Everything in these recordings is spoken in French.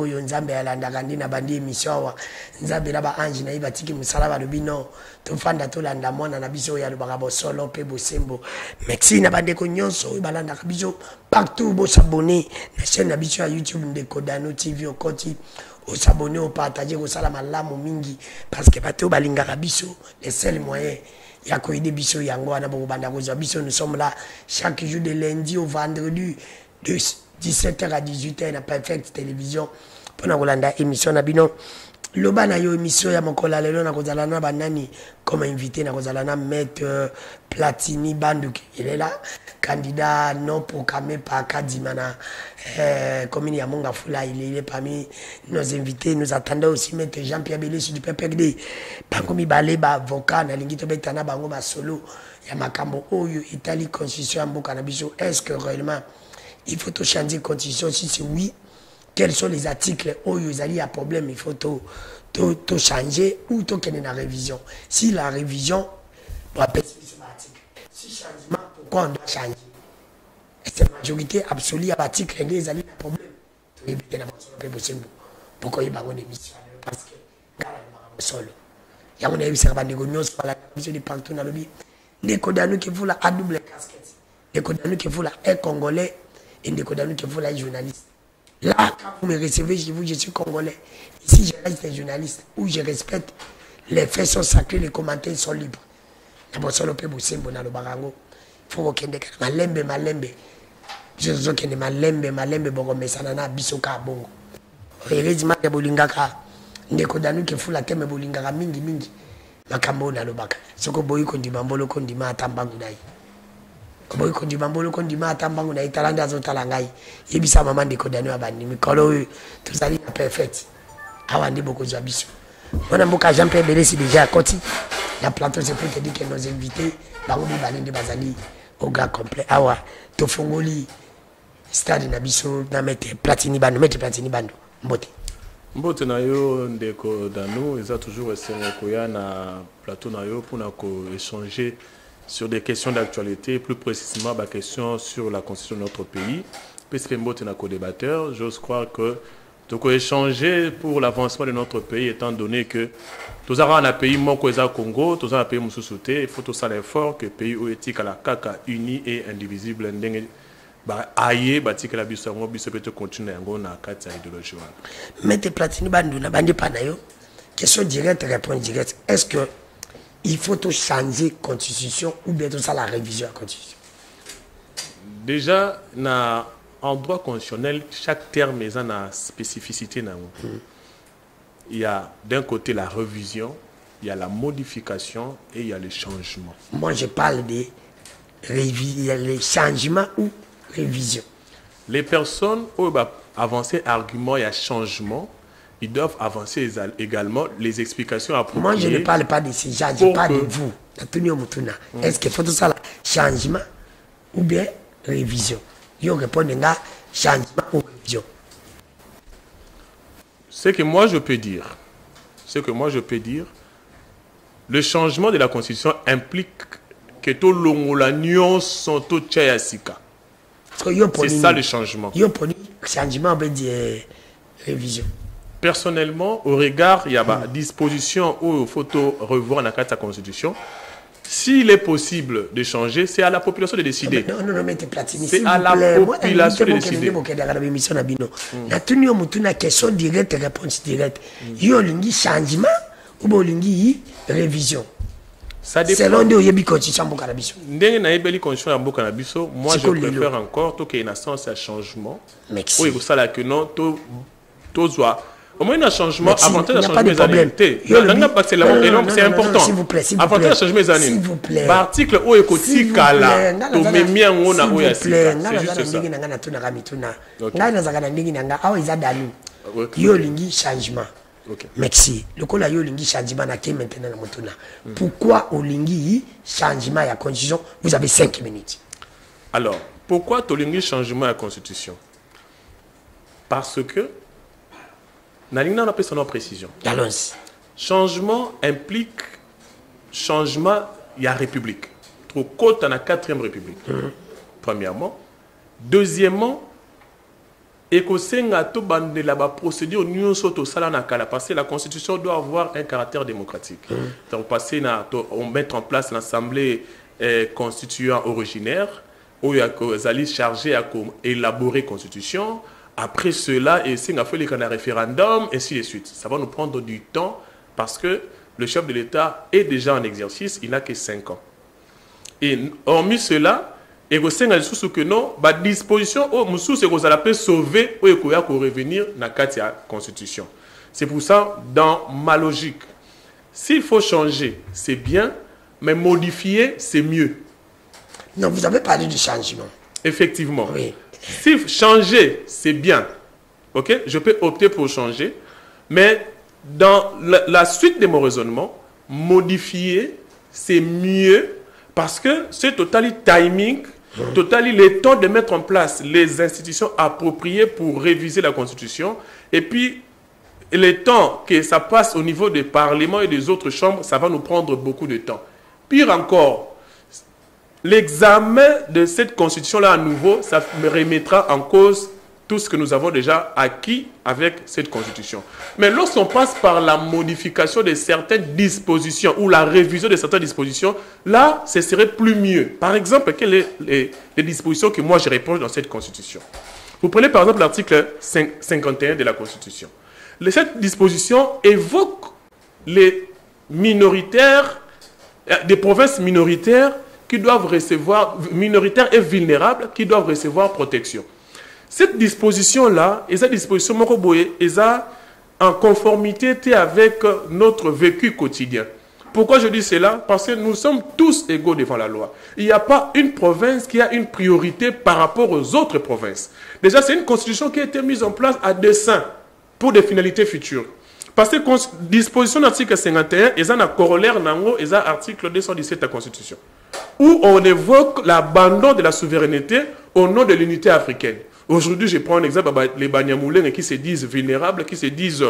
oyo nzambe alandaka ndi na bandi émission awa nzambe na ba ange na ye batiki mosala balobi no tofanda tolanda mwana na biso oyo alobaka bosolo mpe bosembo. Merci na bandeko nyonso oyo balandaka biso partout bosabone na chaîne na biso ya YouTube Ndeko Dano TV okoti osabone opartage kosala malamu mingi parce que bato balingaka biso les seuls moyens ya koyede biso yango wana bokobanda kozwa biso. Nous sommes là chaque jour de lundi au vendredi de 17h à 18h na Perfect Télévision pour na kolanda émission na bino loba na yo émission ya mokola lelo na kozala na banani comme invité na kozala na maître Platini Banduki. Il est là candidat non proclamé par Kadimana commune ya Mongafula. Il est parmi nos invités. Nous attendons aussi maître Jean-Pierre Belé du PPRD bangomi baleba avocat na lingi to betana bango ba solo ya makambo oyo Italie constitution ya mboka na biso. Est-ce que réellement il faut changer la constitution? Si c'est oui, quels sont les articles où il y a un problème? Il faut tout changer ou tout qu'il y ait une révision. Si la révision, on va passer sur l'article. Si changement, pourquoi on doit changer? C'est la majorité absolue à l'article, il y a un problème. Pourquoi il y a une émission? Parce que il y a une émission de partout dans le pays. Les Kodano qui voulaient à double casquette. Les Kodano qui voulaient un Congolais. Et des Kodano qui voulaient un journaliste. Là, quand vous me recevez chez vous, je suis Congolais. Ici, je reste un journaliste où je respecte. Les faits sont sacrés, les commentaires sont libres. Il faut que malembe, malembe. Je veux que malembe, malembe, bongo, mais ça n'a pas bisoka bongo. Heureusement que bolingaka. Des Kodano qui fout la thème bolingaka mingi mingi. Makambo na lobaka. Soko boyi kondima mbolo kondima atambangu nai. Boyi kondima mbolo kondima atambangu nai talanda azotala ngai. Yebisa mama Ndeko Dano abandi mikolo tozali na perfect. Awa ndi boko za biso. Mwana mboka Jean-Pierre Belé c'est déjà à côté. La plateau c'est pour te dire que nos invités bango bi balende bazali au gars complet. Awa to fongoli stade na biso na mettre Platini Bandu mbote. Mbote na yo Ndeko Dano, ils ont toujours essayé na plateau na yo pour échanger sur des questions d'actualité, plus précisément la question sur la constitution de notre pays. Puisque Mbote na co-débatteur, j'ose croire que tu peux échanger pour l'avancement de notre pays, étant donné que tous un pays Mokoza Congo, tous un pays Moussouté, il faut tout ça l'effort que le pays éthique à la CACA uni et indivisible. Aïe, batika la biso ngo biso peut continuer ngo na kati ya idéologie. Mettez Platini Bandu na bandi panayo. Question directe, réponse directe. Est-ce que il faut tout changer la constitution ou bien tout ça la révision de la constitution? Déjà en droit constitutionnel, chaque terme est une spécificité. Il y a d'un côté la révision, il y a la modification et il y a le changement. Moi je parle de les changements ou révision. Les personnes qui ont avancé argument et changement, ils doivent avancer également les explications appropriées. Moi, je ne parle pas de ces gens, je parle de vous. Est-ce qu'il faut tout ça, changement ou bien révision? Il répond à changement ou révision. Ce que moi je peux dire, le changement de la Constitution implique que tout le monde la nuance sont tout tchayasika. C'est ça le changement. Changement veut dire révision. Personnellement, au regard, il y a des dispositions où il faut revoir dans la Constitution. S'il est possible de changer, c'est à la population de décider. Non, mais Platini. C'est à la population de décider. La question directe, réponse directe. Il y a un changement ou une révision. Ça dépend. Selon de constitution moi je préfère encore qu'il y ait un sens à changement. Oui, vous savez que non, au moins un changement, avantage à changer mes années. C'est important. S'il vous plaît. Avantage à changer mes années. S'il vous plaît. L'article où est côté Kala, to me mien on a oya. C'est juste ça. Okay. Merci. Le cas yo lingi changement na qui maintenant na motuna. Pourquoi au lingi changement ya constitution? Vous avez 5 minutes. Alors, pourquoi to lingi changement ya constitution? Parce que on appelle ça en précision. Allons-y. Changement implique changement il y a république. Trop côte dans la 4e république. Premièrement, deuxièmement, et que la procédure parce que la constitution doit avoir un caractère démocratique. Donc passer on mettre en place l'assemblée constituant originaire où il y a chargé à élaborer la constitution. Après cela, et c'est un référendum, ainsi de suite. Ça va nous prendre du temps parce que le chef de l'État est déjà en exercice, il n'a que 5 ans. Et hormis cela, et que non, la disposition c'est que ça peut sauver ou revenir dans la constitution. C'est pour ça, dans ma logique, s'il faut changer, c'est bien, mais modifier, c'est mieux. Non, vous avez parlé du changement. Effectivement. Oui. Si changer, c'est bien, ok, je peux opter pour changer, mais dans la suite de mon raisonnement, modifier, c'est mieux parce que c'est totalement timing, totalement le temps de mettre en place les institutions appropriées pour réviser la Constitution, et puis le temps que ça passe au niveau des parlements et des autres chambres, ça va nous prendre beaucoup de temps. Pire encore, l'examen de cette constitution-là à nouveau, ça me remettra en cause tout ce que nous avons déjà acquis avec cette constitution. Mais lorsqu'on passe par la modification de certaines dispositions ou la révision de certaines dispositions, là, ce serait plus mieux. Par exemple, quelles sont les dispositions que moi je reproche dans cette constitution? Vous prenez par exemple l'article 51 de la constitution. Cette disposition évoque les minoritaires, des provinces minoritaires qui doivent recevoir, minoritaires et vulnérables, qui doivent recevoir protection. Cette disposition-là, et cette disposition, est en conformité avec notre vécu quotidien. Pourquoi je dis cela? Parce que nous sommes tous égaux devant la loi. Il n'y a pas une province qui a une priorité par rapport aux autres provinces. Déjà, c'est une constitution qui a été mise en place à dessein pour des finalités futures. Parce que la disposition de l'article 51, ils ont un corollaire, ils ont l'article 217 de la Constitution, où on évoque l'abandon de la souveraineté au nom de l'unité africaine. Aujourd'hui, je prends un exemple, les Banyamulènes qui se disent vulnérables, qui se disent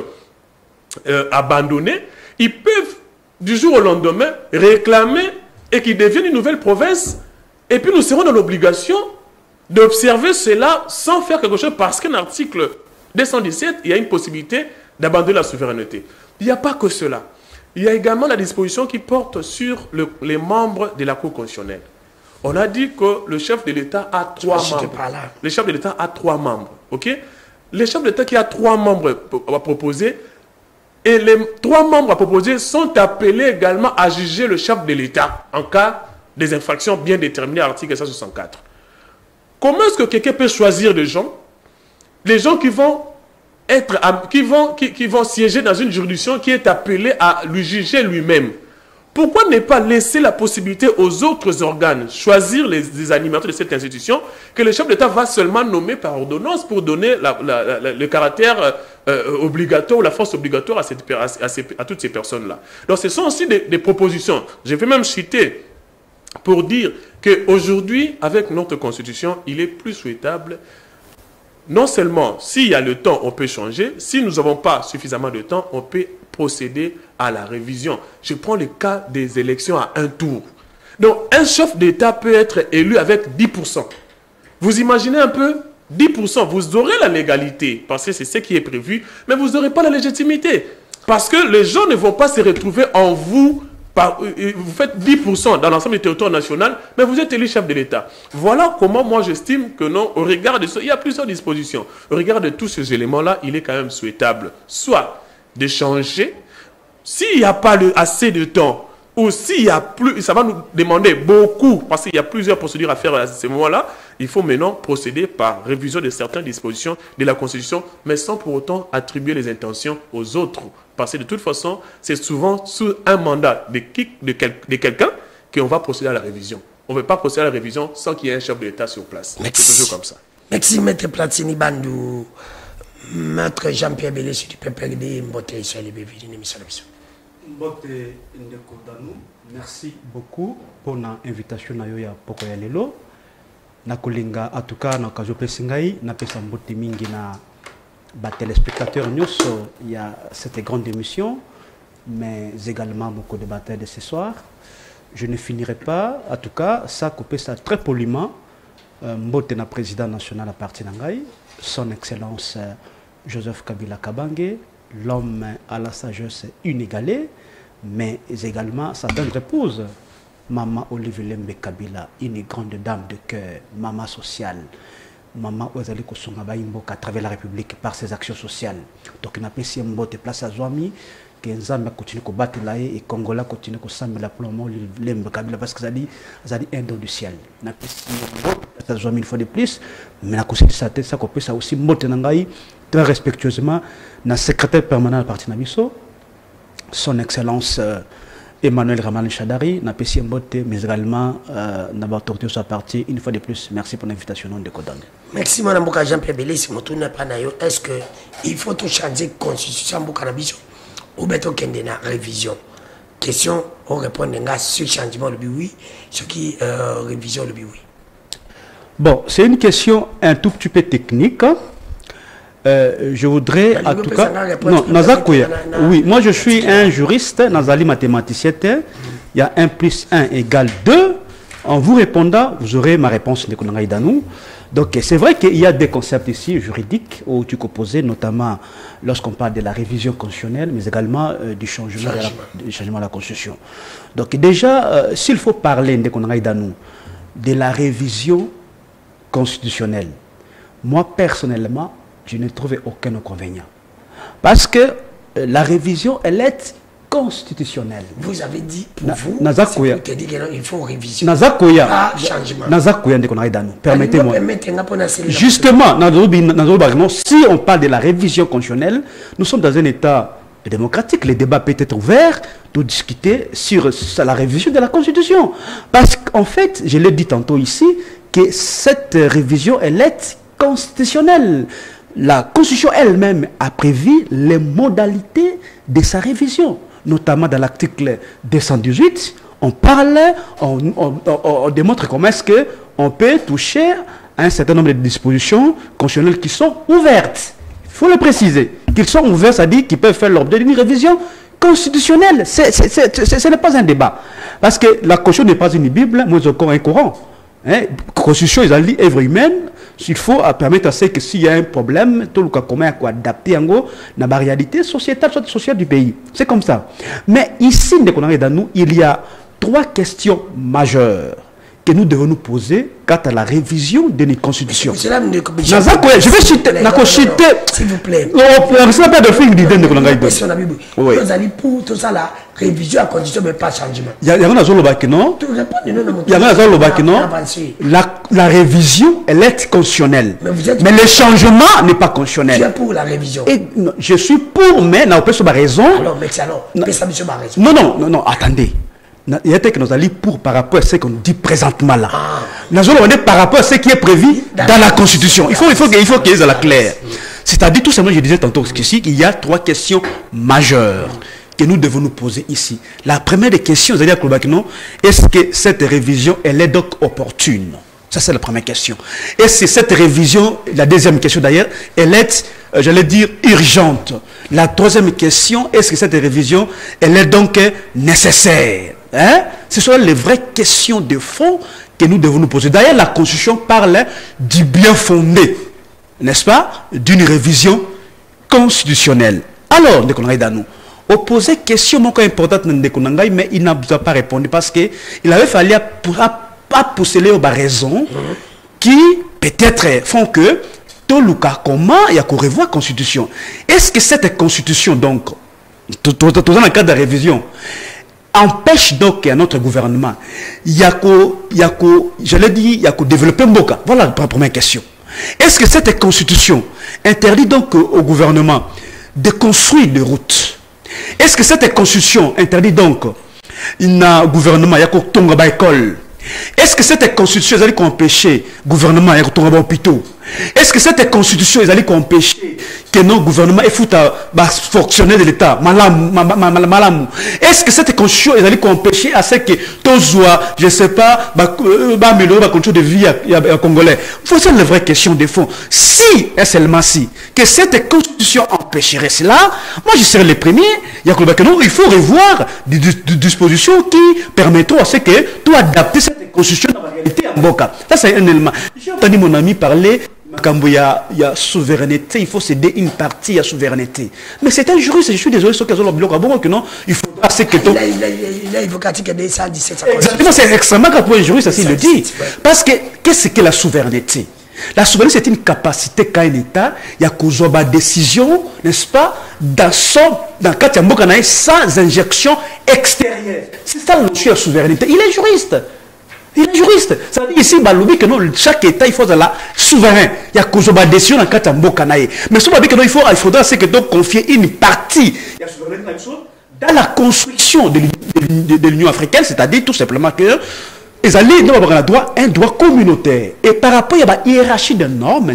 abandonnés, ils peuvent, du jour au lendemain, réclamer et qu'ils deviennent une nouvelle province, et puis nous serons dans l'obligation d'observer cela sans faire quelque chose, parce qu'un article 217, il y a une possibilité d'abandonner la souveraineté. Il n'y a pas que cela. Il y a également la disposition qui porte sur les membres de la Cour constitutionnelle. On a dit que le chef de l'État a 3 membres. Le chef de l'État a 3 membres. Ok? Le chef de l'État qui a 3 membres à proposer, et les 3 membres à proposer sont appelés également à juger le chef de l'État en cas des infractions bien déterminées à l'article 164. Comment est-ce que quelqu'un peut choisir des gens? Les gens qui vont siéger dans une juridiction qui est appelée à lui juger lui-même. Pourquoi ne pas laisser la possibilité aux autres organes choisir les animateurs de cette institution que le chef d'État va seulement nommer par ordonnance pour donner le caractère obligatoire ou la force obligatoire à toutes ces personnes-là. Donc ce sont aussi des propositions. Je vais même citer pour dire qu'aujourd'hui, avec notre constitution, il est plus souhaitable. Non seulement, s'il y a le temps, on peut changer. Si nous n'avons pas suffisamment de temps, on peut procéder à la révision. Je prends le cas des élections à un tour. Donc, un chef d'État peut être élu avec 10%. Vous imaginez un peu? 10%, vous aurez la légalité, parce que c'est ce qui est prévu, mais vous n'aurez pas la légitimité. Parce que les gens ne vont pas se retrouver en vous. Vous faites 10% dans l'ensemble du territoire national, mais vous êtes élu chef de l'État. Voilà comment moi j'estime que non, au regard de ça, il y a plusieurs dispositions. Au regard de tous ces éléments-là, il est quand même souhaitable, soit de changer, s'il n'y a pas assez de temps, ou s'il y a plus, ça va nous demander beaucoup, parce qu'il y a plusieurs procédures à faire à ce moment-là, il faut maintenant procéder par révision de certaines dispositions de la Constitution, mais sans pour autant attribuer les intentions aux autres. Parce que de toute façon, c'est souvent sous un mandat de quelqu'un qu'on va procéder à la révision. On ne veut pas procéder à la révision sans qu'il y ait un chef de l'État sur place. C'est toujours comme ça. Merci, Maître Platini Bandou. Maître Jean-Pierre Bélé, si tu peux perder Mbote sur les bébés d'une émission. Mbote Ndeko Danou, merci beaucoup pour l'invitation à Yoya Pokoya Lelo. Na kolinga en tout cas na okazo pesingai na pesa mbote mingi na ba téléspectateurs nyonso il y a cette grande émission mais également beaucoup de batailles de ce soir. Je ne finirai pas en tout cas ça couper ça très poliment mbote na président national à parti Nangai, son excellence Joseph Kabila Kabange, l'homme à la sagesse inégalée, mais également sa tendre épouse, Maman Olivier Lembe Kabila, une grande dame de cœur, maman sociale, maman Ozali Kosungaba Imboka à travers la République par ses actions sociales. Donc il n'a pas si mbote place à Zouami, que Nzamba continue à battre là et Congola continue à s'amener la plomo Lembe Kabila parce que ça dit un don du ciel. Il n'a pas si mbote place à Zouami une fois de plus, mais la conseil de sa tête, ça qu'on peut ça aussi mbote Nangai, très respectueusement, na secrétaire permanent du parti Nabiso, son excellence Emmanuel Raman Chadari, n'a pas si mbote, mais également n'a pas torté sa partie une fois de plus. Merci pour l'invitation de Kodang. Merci Mme Jean-Pierre Belé, si je ne pas est-ce qu'il faut tout changer la constitution de Nabiso ou bien qu'il y ait une révision? Question, on répond sur changement le oui, ce qui révision le oui. Bon, c'est une question un tout petit peu technique. Je voudrais en tout cas... Non, oui, moi je suis un juriste, Nazali mathématicien. Il y a 1 + 1 = 2. En vous répondant, vous aurez ma réponse de Konangaï Danou. Donc c'est vrai qu'il y a des concepts ici juridiques où tu posé, notamment lorsqu'on parle de la révision constitutionnelle, mais également du changement de la Constitution. Donc déjà, s'il faut parler de Konangaï Danou, de la révision constitutionnelle, moi personnellement, je n'ai trouvé aucun inconvénient. Parce que la révision, elle est constitutionnelle. Vous avez dit pour vous, il faut révision. Pas changement. Permettez-moi. Justement, si on parle de la révision constitutionnelle, nous sommes dans un état démocratique. Les débats peuvent être ouverts pour discuter sur la révision de la Constitution. Parce qu'en fait, je l'ai dit tantôt ici, que cette révision, elle est constitutionnelle. La Constitution elle-même a prévu les modalités de sa révision, notamment dans l'article 218. On parle, on démontre comment est-ce qu'on peut toucher à un certain nombre de dispositions constitutionnelles qui sont ouvertes. Il faut le préciser. Qu'ils sont ouverts, ça dit qu'ils peuvent faire l'objet d'une révision constitutionnelle. Ce n'est pas un débat. Parce que la Constitution n'est pas une Bible, mais encore un Coran. Constitution, ils ont dit œuvre humaine. Il faut permettre à ce que s'il y a un problème, tout le cas comment adapter la réalité sociétale, sociale du pays. C'est comme ça. Mais ici, il y a 3 questions majeures que nous devons nous poser quant à la révision de nos constitutions. Je vais citer, s'il vous plaît. C'est pas de film d'idée de vous allez pour tout ça la révision à condition mais pas changement. Il y a la révision elle est constitutionnelle. Mais le changement n'est pas constitutionnel. Tu es pour la révision. Je suis pour, mais n'a pas raison. Alors, non, attendez. Il y a que nous allons pour par rapport à ce qu'on dit présentement là. Nous allons par rapport à ce qui est prévu dans la Constitution. Il faut qu'il y ait la claire. C'est-à-dire tout simplement, je disais tantôt qu'il y a 3 questions majeures que nous devons nous poser ici. La première des questions, c'est-à-dire est-ce que cette révision elle est donc opportune? Ça c'est la première question. Est-ce que cette révision, la deuxième question d'ailleurs, elle est, j'allais dire, urgente? La troisième question, est-ce que cette révision elle est donc nécessaire? Ce sont les vraies questions de fond que nous devons nous poser. D'ailleurs, la Constitution parle du bien fondé, n'est-ce pas, d'une révision constitutionnelle. Alors, nous opposer question importante, mais il n'a pas répondu parce qu'il avait fallu pas pousser les raisons qui peut-être font que tout le cas comment il y a qu'on revoit la Constitution. Est-ce que cette Constitution, donc, tout dans le cadre de la révision, empêche donc à notre gouvernement, j'allais dire, il y a qu'au développer Mboka. Voilà la première question. Est-ce que cette Constitution interdit donc au gouvernement de construire des routes? Est-ce que cette Constitution interdit donc un gouvernement, il y a qu'au Tonga école? Est-ce que cette Constitution allait empêcher le gouvernement à retourner à l'hôpital? Est-ce que cette Constitution allait empêcher que nos gouvernements fonctionner de l'État? Est-ce que cette Constitution allait empêcher à ce que tous, je ne sais pas, améliorer la condition de vie à Congolais? Voici la vraie question de fond. Si, et seulement si, que cette Constitution empêcherait cela, moi je serais le premier. Il faut revoir des dispositions qui permettront à ce que tout adapter cette Constitution dans la réalité Mboka. Ça, c'est un élément. J'ai entendu mon ami parler. Quand il y a souveraineté, il faut céder une partie à souveraineté. Mais c'est un juriste, je suis désolé, ce qu'ils ont le bloc à bon que non, il faudra ce que il a évoqué l'article 217. Exactement, c'est extrêmement grave pour un juriste, ça il le dit. Parce que qu'est-ce que la souveraineté? La souveraineté, c'est une capacité qu'a un État, il y a qu'aux décision, n'est-ce pas, dans le cas de Mboka sans injection extérieure. C'est ça le notion de souveraineté. Il est juriste. Il est juriste. Ça veut dire ici, que non, chaque État, il faut la souverain. Il y a qu'aux décision dans le cas de Mboka. Mais ce il faudra c'est que donc confier une partie dans la construction de l'Union africaine, c'est-à-dire tout simplement que ils allaient avoir un droit communautaire. Et par rapport à la hiérarchie de normes,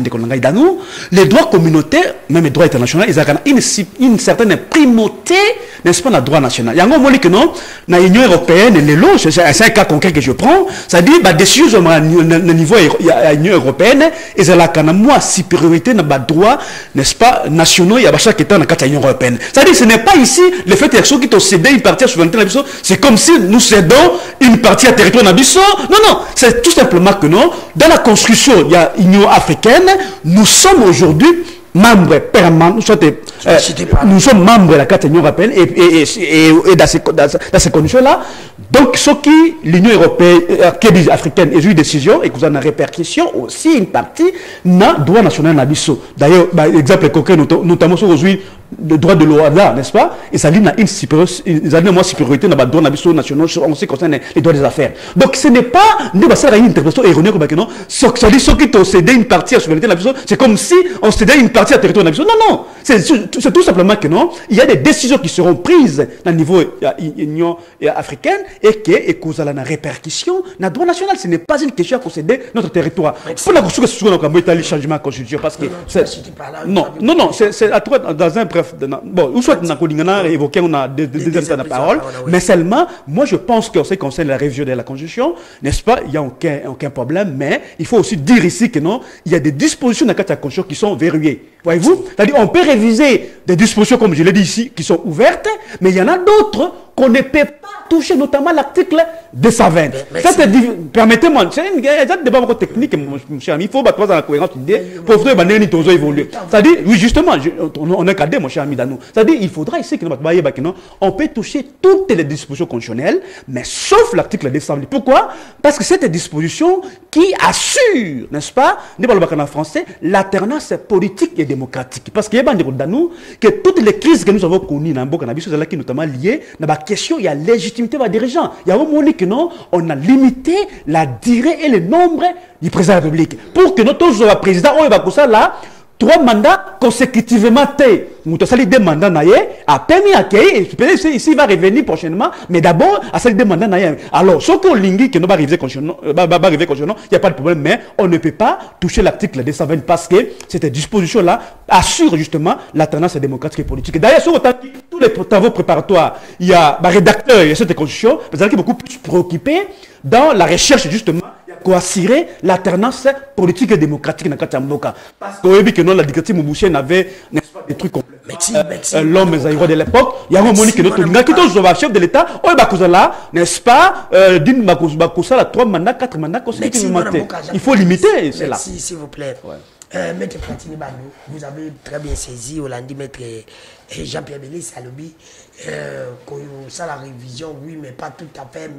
les droits communautaires, même les droits internationaux, ils ont une certaine primauté, n'est-ce pas, dans le droit national. Il y a un moment que non, dans l'Union européenne, c'est un cas concret que je prends, c'est-à-dire que des choses au niveau de l'Union européenne, ils ont une supériorité dans les droits, n'est-ce pas, nationaux, il y a chaque État dans l'Union européenne. C'est-à-dire que ce n'est pas ici le fait que ceux qui ont cédé une partie à la souveraineté, c'est comme si nous cédons une partie à territoire national. Non, c'est tout simplement que non, dans la construction de l'Union africaine, nous sommes aujourd'hui membres permanents, nous sommes membres de la carte de l'Union européenne et dans ces conditions-là, donc ce qui l'Union européenne, qui africaine, est une décision et que vous en avez répercussion aussi une partie dans le droit national nabiso. D'ailleurs, exemple concret, notamment aujourd'hui, le droit de l'OADA, n'est-ce pas? Et ça lit une supériorité dans le droit national en ce qui concerne les droits des affaires. Donc ce n'est pas une interprétation erronée comme non. Ce qui ceux qui ont cédé une partie à la souveraineté nationale, c'est comme si on cédait une partie à territoire national. Non, c'est tout simplement que non. Il y a des décisions qui seront prises au niveau de l'Union africaine et que vous allez en répercussion dans le droit national. Ce n'est pas une question à concéder notre territoire. Pour la construction de le changement de constitution parce que non, c'est à toi dans un bref. Bon, ou soit on a évoqué, on a deuxième temps de parole, mais seulement, moi je pense qu'en ce qui concerne la révision de la Constitution, n'est-ce pas, il n'y a aucun problème, mais il faut aussi dire ici que non, il y a des dispositions dans la Constitution qui sont verrouillées. Voyez-vous? C'est-à-dire, on peut réviser des dispositions, comme je l'ai dit ici, qui sont ouvertes, mais il y en a d'autres qu'on ne peut pas toucher, notamment l'article 220. Permettez-moi, c'est un débat beaucoup technique, mon cher ami. Il faut battre dans la cohérence d'idées pour que les évoluer. C'est-à-dire, oui, justement, on est cadré, mon cher ami Danou. C'est-à-dire, il faudra ici que on peut toucher toutes les dispositions constitutionnelles, mais sauf l'article 220. Pourquoi? Parce que c'est une disposition qui assure, n'est-ce pas, en français, l'alternance politique et démocratique. Parce qu'il y a Danou que toutes les crises que nous avons connues dans le cannabis, qui notamment liées dans la question, il y a légitimité des dirigeants. Il y a un moment que non, on a limité la durée et le nombre du président de la République. Pour que notre président, on va ça là, 3 mandats consécutivement. Nous avons des mandats a permis à Kéi, ici il va revenir prochainement, mais d'abord, à ces 2 mandats. Alors, ce qu'on lingui qui ne va arriver prochainement, il n'y a pas de problème, mais on ne peut pas toucher l'article 220 parce que cette disposition-là assure justement la tendance démocratique et politique. D'ailleurs, sur tous les travaux préparatoires, il y a un rédacteur de cette constitution, qui est beaucoup plus préoccupé dans la recherche justement pour assurer l'alternance politique et démocratique dans le cas de Mboka. Parce que non, la dictature Mobutu n'avait, n'est-ce pas, des trucs complets. L'homme zaïrois de l'époque, il y a un moment que notre gars qui est chef de l'État, n'est-ce pas, d'une Bakousala, 3 mandats, 4 mandats consécutivement. Il faut limiter cela. Merci, s'il vous plaît. Maître Platini Bandou, vous avez très bien saisi, Hollandi, Maître Jean-Pierre Bélis, Salobi, ça la révision, oui, mais pas tout à fait.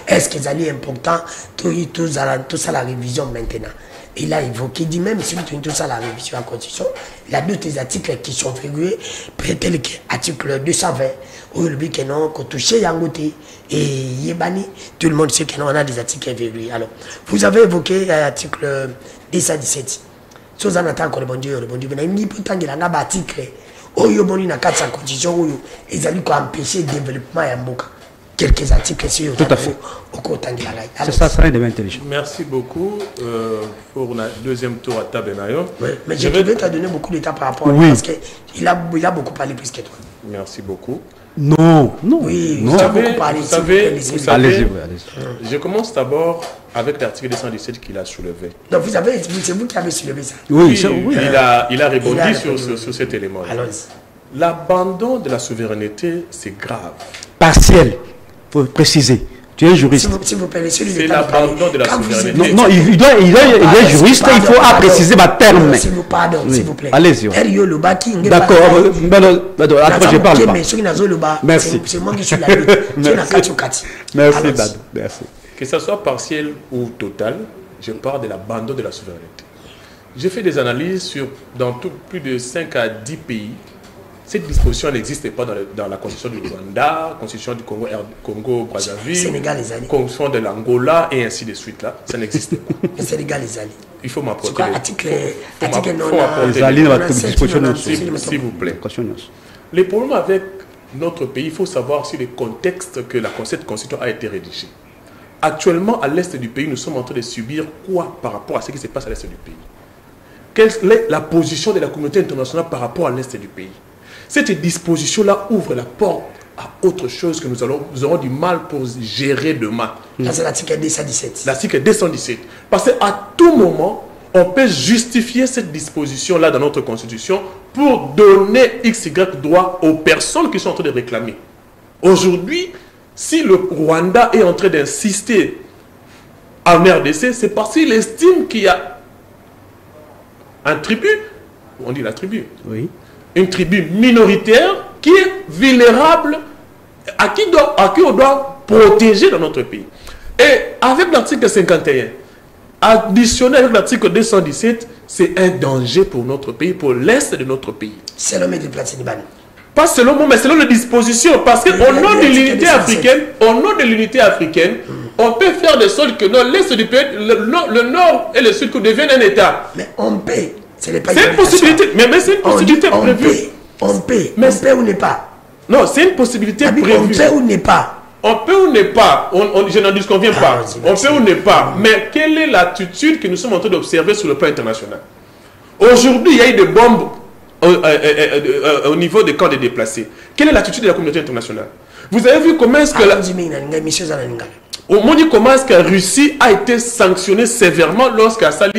Est-ce que c'est important, tout ça la révision maintenant? Il a évoqué, il dit même si tout ça la révision en constitution, il y a d'autres articles qui sont verrouillés, tels que l'article 220, où il dit que non, qu'on touche Yangote et Yébani, tout le monde sait que non, on a des articles verrouillés. Alors, vous avez évoqué l'article 217. Chose en attendant que le bon Dieu, mais il dit pourtant qu'il y a un article, où il y a une constitution, où ils ont empêché le développement à Mboka. Quelques articles sur tout à fait. C'est ça, ça devient intelligent. Merci beaucoup pour le deuxième tour à Tabenayo. Oui, mais je vais te donner beaucoup d'états par rapport à lui parce qu'il a beaucoup parlé plus que toi. Merci beaucoup. Non. Oui, non. Vous savez, allez-y. Je commence d'abord avec l'article 217 qu'il a soulevé. Donc c'est vous qui avez soulevé ça. Oui, il a rebondi sur cet élément. L'abandon de la souveraineté, c'est grave. Partiel, il faut préciser. Tu es juriste. S'il vous plaît, laissez-lui C'est le temps de parler. l'abandon de la Quand vous souveraineté. Non, il est juriste, il faut préciser ma terme. S'il vous plaît, s'il vous plaît. Allez-y. D'accord, après je parle pas. Merci. C'est moi qui suis la lutte. Merci, Dado. Merci. Que ce soit partiel ou total, je parle de l'abandon de la souveraineté. J'ai fait des analyses sur, dans plus de 5 à 10 pays. Cette disposition n'existe pas dans la constitution du Rwanda, la constitution du Congo-Brazzaville, la constitution de l'Angola et ainsi de suite. Là, ça n'existe pas. Le Sénégal, les alliés. Il faut m'apporter s'il vous plaît. Les problèmes avec notre pays, il faut savoir aussi le contexte que cette constitution a été rédigée. Actuellement, à l'est du pays, nous sommes en train de subir quoi par rapport à ce qui se passe à l'est du pays? Quelle est la position de la communauté internationale par rapport à l'est du pays? Cette disposition-là ouvre la porte à autre chose que nous aurons du mal pour gérer demain. C'est l'article 217. L'article 217. Parce qu'à tout moment, on peut justifier cette disposition-là dans notre constitution pour donner XY droit aux personnes qui sont en train de réclamer. Aujourd'hui, si le Rwanda est en train d'insister en RDC, c'est parce qu'il estime qu'il y a un tribu, on dit la tribu, oui. Une tribu minoritaire qui est vulnérable, à qui on doit protéger dans notre pays. Et avec l'article 51, additionné avec l'article 217, c'est un danger pour notre pays, pour l'est de notre pays. Selon M. Platini-Ban. Pas selon moi, mais selon les dispositions. Parce qu'au nom de l'unité africaine, on peut faire de sorte que l'est du pays, le nord et le sud deviennent un État. Mais on peut. C'est une possibilité. Mais c'est une possibilité prévue. On peut. Mais on peut ou n'est pas. Non, c'est une possibilité prévue. On peut ou n'est pas. On peut ou n'est pas. Je n'en disconviens pas. On peut ou n'est pas. Mais quelle est l'attitude que nous sommes en train d'observer sur le plan international? Aujourd'hui, il y a eu des bombes au niveau des camps des déplacés. Quelle est l'attitude de la communauté internationale? Vous avez vu comment est-ce que comment est-ce que la Russie a été sanctionnée sévèrement lorsqu'elle s'est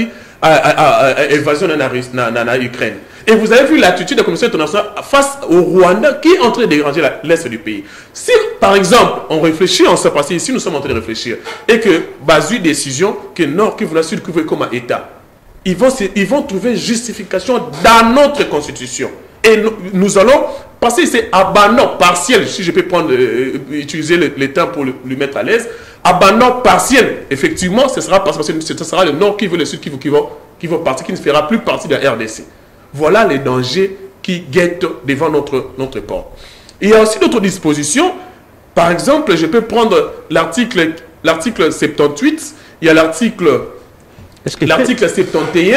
évasion en Ukraine. Et vous avez vu l'attitude de la communauté internationale face au Rwanda qui est en train de déranger l'est du pays. Si, par exemple, on réfléchit, on s'est passé ici, nous sommes en train de réfléchir, et que, basé une décision que Nord Kivu, la Sud Kivu comme un État, ils vont trouver justification dans notre constitution. Et nous allons passer, c'est abandon partiel, si je peux utiliser le temps pour lui mettre à l'aise, abandon partiel, effectivement, ce sera parce que ce sera le Nord Kivu, le Sud Kivu qui vont partir, qui ne fera plus partie de la RDC. Voilà les dangers qui guettent devant notre port. Il y a aussi d'autres dispositions. Par exemple, je peux prendre l'article 78, il y a l'article 71,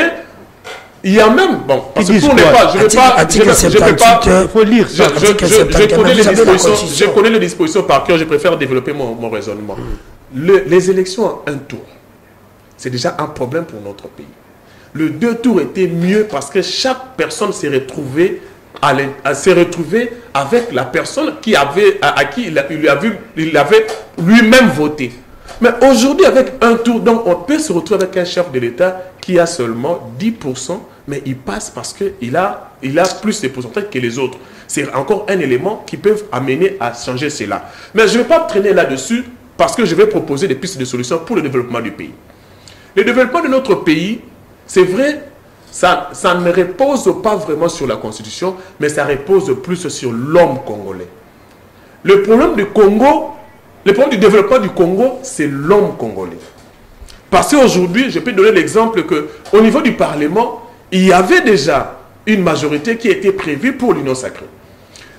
il y a même, bon, parce que pour ne pas, je ne peux pas, il faut lire ça. Je connais les dispositions par cœur, je préfère développer mon raisonnement. Les élections en un tour, c'est déjà un problème pour notre pays. Le 2 tours était mieux parce que chaque personne s'est retrouvée avec la personne à qui il avait lui-même voté. Mais aujourd'hui, avec un tour, donc on peut se retrouver avec un chef de l'État qui a seulement 10%, mais il passe parce qu'il a plus de pourcentage que les autres. C'est encore un élément qui peut amener à changer cela. Mais je ne vais pas traîner là-dessus parce que je vais proposer des pistes de solutions pour le développement du pays. Le développement de notre pays, c'est vrai, ça ne repose pas vraiment sur la Constitution, mais ça repose plus sur l'homme congolais. Le problème du Congo, le problème du développement du Congo, c'est l'homme congolais. Parce qu'aujourd'hui, je peux donner l'exemple qu'au niveau du Parlement, il y avait déjà une majorité qui était prévue pour l'Union sacrée.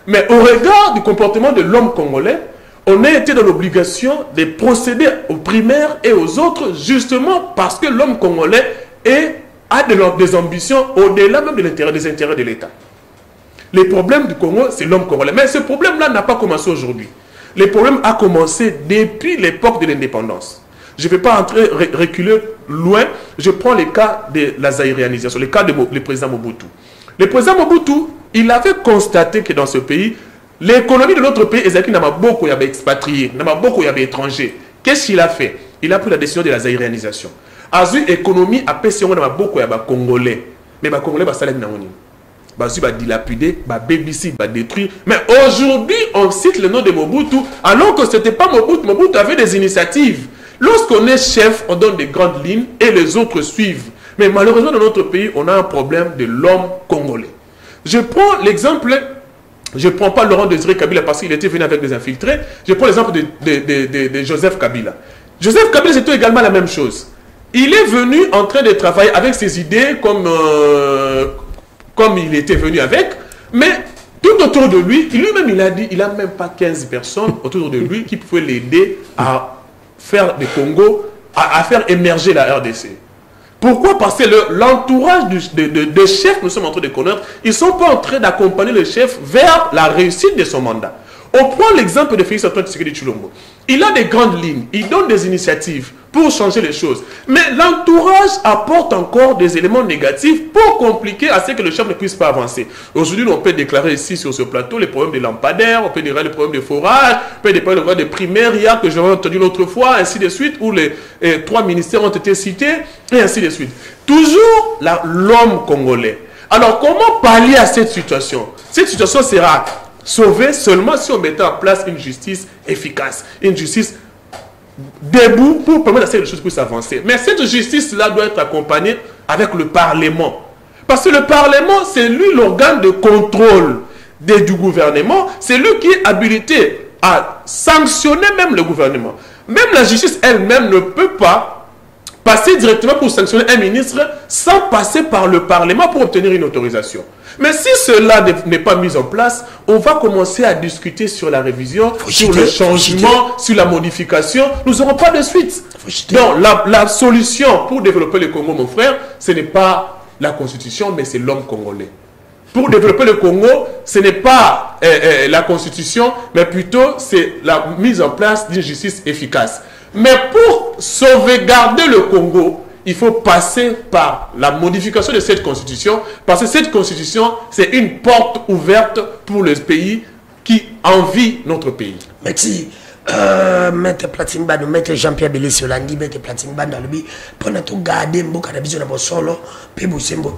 Mais au regard du comportement de l'homme congolais, on a été dans l'obligation de procéder aux primaires et aux autres, justement parce que l'homme congolais a des ambitions au-delà même des intérêts de l'État. Les problèmes du Congo, c'est l'homme congolais. Mais ce problème-là n'a pas commencé aujourd'hui. Le problème a commencé depuis l'époque de l'indépendance. Je ne vais pas reculer loin. Je prends le cas de la zaïrianisation, le cas du président Mobutu. Le président Mobutu, il avait constaté que dans ce pays, l'économie de notre pays, il y a beaucoup d'expatriés, il y a beaucoup d'étrangers. Qu'est-ce qu'il a fait? Il a pris la décision de la zaïrianisation. Azu économie a payé beaucoup de Congolais. Mais les Congolais, dilapidé, babysit, détruire. Mais aujourd'hui, on cite le nom de Mobutu, alors que ce n'était pas Mobutu. Mobutu avait des initiatives. Lorsqu'on est chef, on donne des grandes lignes et les autres suivent. Mais malheureusement, dans notre pays, on a un problème de l'homme congolais. Je prends l'exemple, je ne prends pas Laurent Désiré Kabila parce qu'il était venu avec des infiltrés, je prends l'exemple de Joseph Kabila. Joseph Kabila, c'était également la même chose. Il est venu en train de travailler avec ses idées comme il était venu avec, mais tout autour de lui, lui-même il a dit, il n'a même pas 15 personnes autour de lui qui pouvaient l'aider à faire des Congo, à faire émerger la RDC. Pourquoi? Parce que l'entourage des chefs, nous sommes en train de connaître, ils ne sont pas en train d'accompagner le chef vers la réussite de son mandat. On prend l'exemple de Félix Antoine Tshisekedi Tshilombo. Il a des grandes lignes, il donne des initiatives pour changer les choses. Mais l'entourage apporte encore des éléments négatifs pour compliquer à ce que le chef ne puisse pas avancer. Aujourd'hui, on peut déclarer ici sur ce plateau les problèmes des lampadaires, on peut déclarer les problèmes de forage, on peut déclarer les problèmes de primaires que j'avais entendu l'autre fois, ainsi de suite, où les 3 ministères ont été cités, et ainsi de suite. Toujours l'homme congolais. Alors, comment pallier à cette situation? Cette situation sera sauvée seulement si on mettait en place une justice efficace, une justice debout pour permettre à ce que les choses puissent avancer. Mais cette justice-là doit être accompagnée avec le Parlement. Parce que le Parlement, c'est lui l'organe de contrôle du gouvernement. C'est lui qui est habilité à sanctionner même le gouvernement. Même la justice elle-même ne peut pas passer directement pour sanctionner un ministre sans passer par le Parlement pour obtenir une autorisation. Mais si cela n'est pas mis en place, on va commencer à discuter sur la révision, sur le changement, sur la modification. Nous n'aurons pas de suite. Donc la solution pour développer le Congo, mon frère, ce n'est pas la constitution, mais c'est l'homme congolais. Pour développer le Congo, ce n'est pas la constitution, mais plutôt c'est la mise en place d'une justice efficace. Mais pour sauvegarder le Congo, il faut passer par la modification de cette constitution, parce que cette constitution, c'est une porte ouverte pour le pays qui envie notre pays. Merci. Maître Platine Bano, Maître Jean-Pierre Belé Solandi, Maître Platine Bano, pour tout garder Mboka Nabiso Nabo Solo,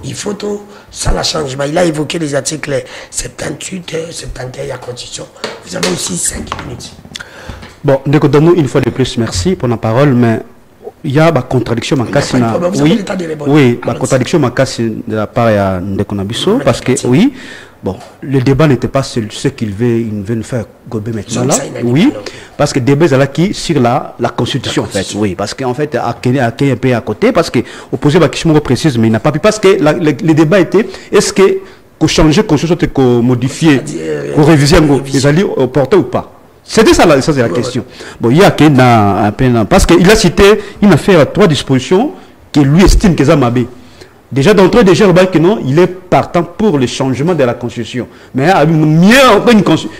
il faut tout ça la changement. Il a évoqué les articles 78, 71 de la Constitution. Vous avez aussi 5 minutes. Bon, donne-nous une fois de plus, merci pour la parole, mais il y a une contradiction oui, la contradiction de la part de Konabiso, parce que oui, bon, le débat n'était pas sur ce qu'il veut nous faire gober maintenant là, oui, parce que le débat est là qui sur la constitution en fait, oui, parce qu'en fait à un peu à côté, parce que opposé à la question précise, mais il n'a pas pu, parce que le débat était est-ce que qu'on changer constitution, qu'on modifier, qu'on réviser, les alliés porter ou pas. C'était ça, c'est la question. Bon, il y a un peu, parce qu'il a cité une affaire 3 dispositions que lui estime que ça m'a bé. Déjà d'entrée, déjà, il est partant pour le changement de la Constitution. Mais mieux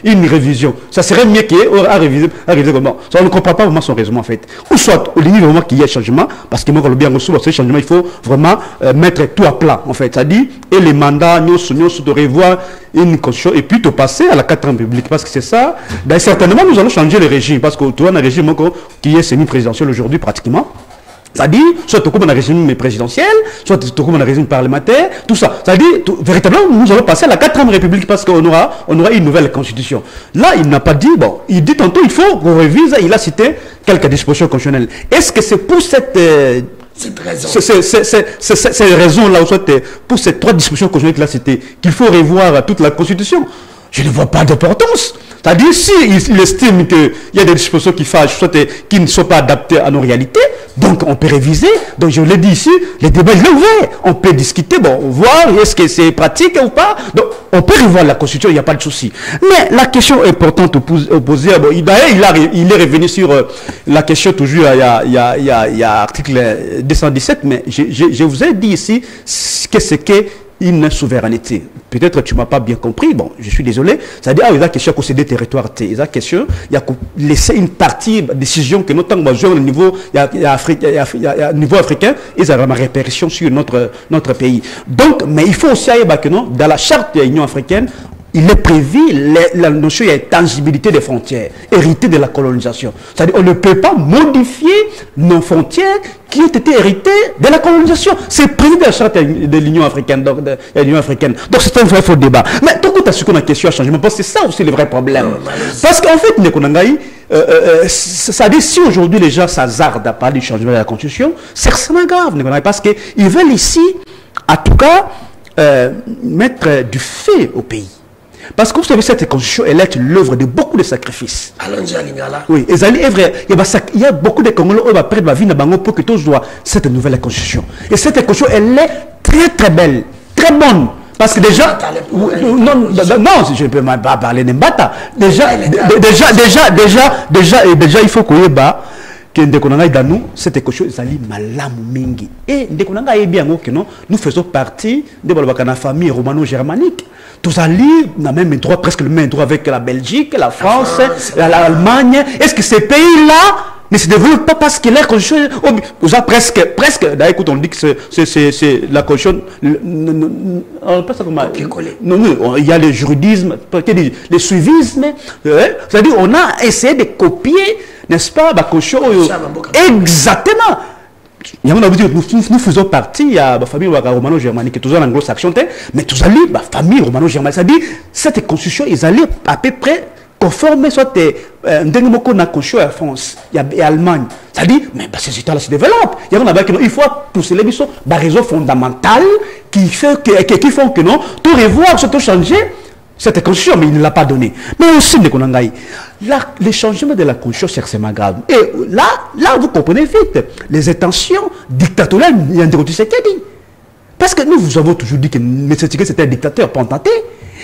une révision. Ça serait mieux qu'il y ait à réviser comment. Ça, on ne comprend pas vraiment son raisonnement en fait. Ou soit, au limite vraiment qu'il y ait changement, parce que moi, quand le bien reçu, ce changement, il faut vraiment mettre tout à plat en fait. C'est-à-dire, et les mandats, nous de revoir une Constitution et puis de passer à la 4e République. Parce que c'est ça. Ben, certainement, nous allons changer le régime. Parce que tu vois, un régime qui est semi-présidentiel aujourd'hui pratiquement. C'est-à-dire, soit tout comme un régime présidentiel, soit tout comme un régime parlementaire, tout ça. C'est-à-dire, véritablement, nous allons passer à la 4e République parce qu'on aura une nouvelle constitution. Là, il n'a pas dit, bon, il dit tantôt, il faut qu'on révise, il a cité quelques dispositions constitutionnelles. Est-ce que c'est pour cette raison-là, ou soit pour ces 3 dispositions constitutionnelles qu'il a citées, qu'il faut revoir toute la constitution? Je ne vois pas d'importance. C'est-à-dire, s'il estime qu'il y a des dispositions qui fâchent, soit qui ne sont pas adaptées à nos réalités, donc on peut réviser. Donc je l'ai dit ici, le débat est ouvert. On peut discuter, bon, voir est-ce que c'est pratique ou pas. Donc on peut revoir la Constitution, il n'y a pas de souci. Mais la question importante opposée, bon, il est revenu sur la question toujours, il y a article 217, mais je vous ai dit ici que c'est que une souveraineté. Peut-être tu ne m'as pas bien compris, bon, je suis désolé. C'est-à-dire, il y a question de des territoires, il y a question, il y a laisser une partie de décision que notamment au niveau, niveau africain, ils ont une répercussion sur notre pays. Donc, mais il faut aussi aller dans la charte de l'Union africaine, il est prévu la notion de tangibilité des frontières, héritée de la colonisation. C'est-à-dire qu'on ne peut pas modifier nos frontières qui ont été héritées de la colonisation. C'est prévu dans la charte de l'Union africaine. Donc c'est un vrai faux débat. Mais tout à ce qu'on a question à changement, parce que c'est ça aussi le vrai problème. Parce qu'en fait, ça dit si aujourd'hui les gens s'hazardent à parler du changement de la Constitution, c'est extrêmement grave, parce qu'ils veulent ici, en tout cas, mettre du fait au pays. Parce que vous savez, cette constitution, elle est l'œuvre de beaucoup de sacrifices. Allons-y à Lingala. Oui, il y a beaucoup de Congolais qui ont perdu la vie pour que tous voient cette nouvelle constitution. Et cette constitution, elle est très très belle, très bonne. Parce que déjà, non, je ne peux même pas parler de Mbata. Déjà, il faut qu'on y ait que cette constitution est malamu mingi. Et nous faisons partie de la famille romano-germanique. Tous alliés, on a même droit, presque le même droit avec la Belgique, la France, l'Allemagne. Est-ce que ces pays-là ne se développent pas parce que la constitution, presque, d'ailleurs, écoute, on dit que c'est la constitution, non, il y a le juridisme, le suivisme, c'est-à-dire on a essayé de copier, n'est-ce pas, la constitution, exactement. Nous faisons partie, il y a la famille romano-germanique, toujours en anglo-saxon, mais tous allés, la famille romano-germanique, c'est-à-dire, cette constitution, ils allaient à peu près conformer soit la constitution en France et Allemagne. C'est-à-dire, mais ces États-là se développent. Il faut pousser les bisous, des raisons fondamentales qui font que non, tout revoir, tout changer. Cette constitution, mais il ne l'a pas donné. Mais aussi, le changement de la constitution, c'est extrêmement grave. Et là, vous comprenez vite, les intentions dictatoriales, il y a un dit. Parce que nous vous avons toujours dit que M. Tshisekedi c'était un dictateur pantanté.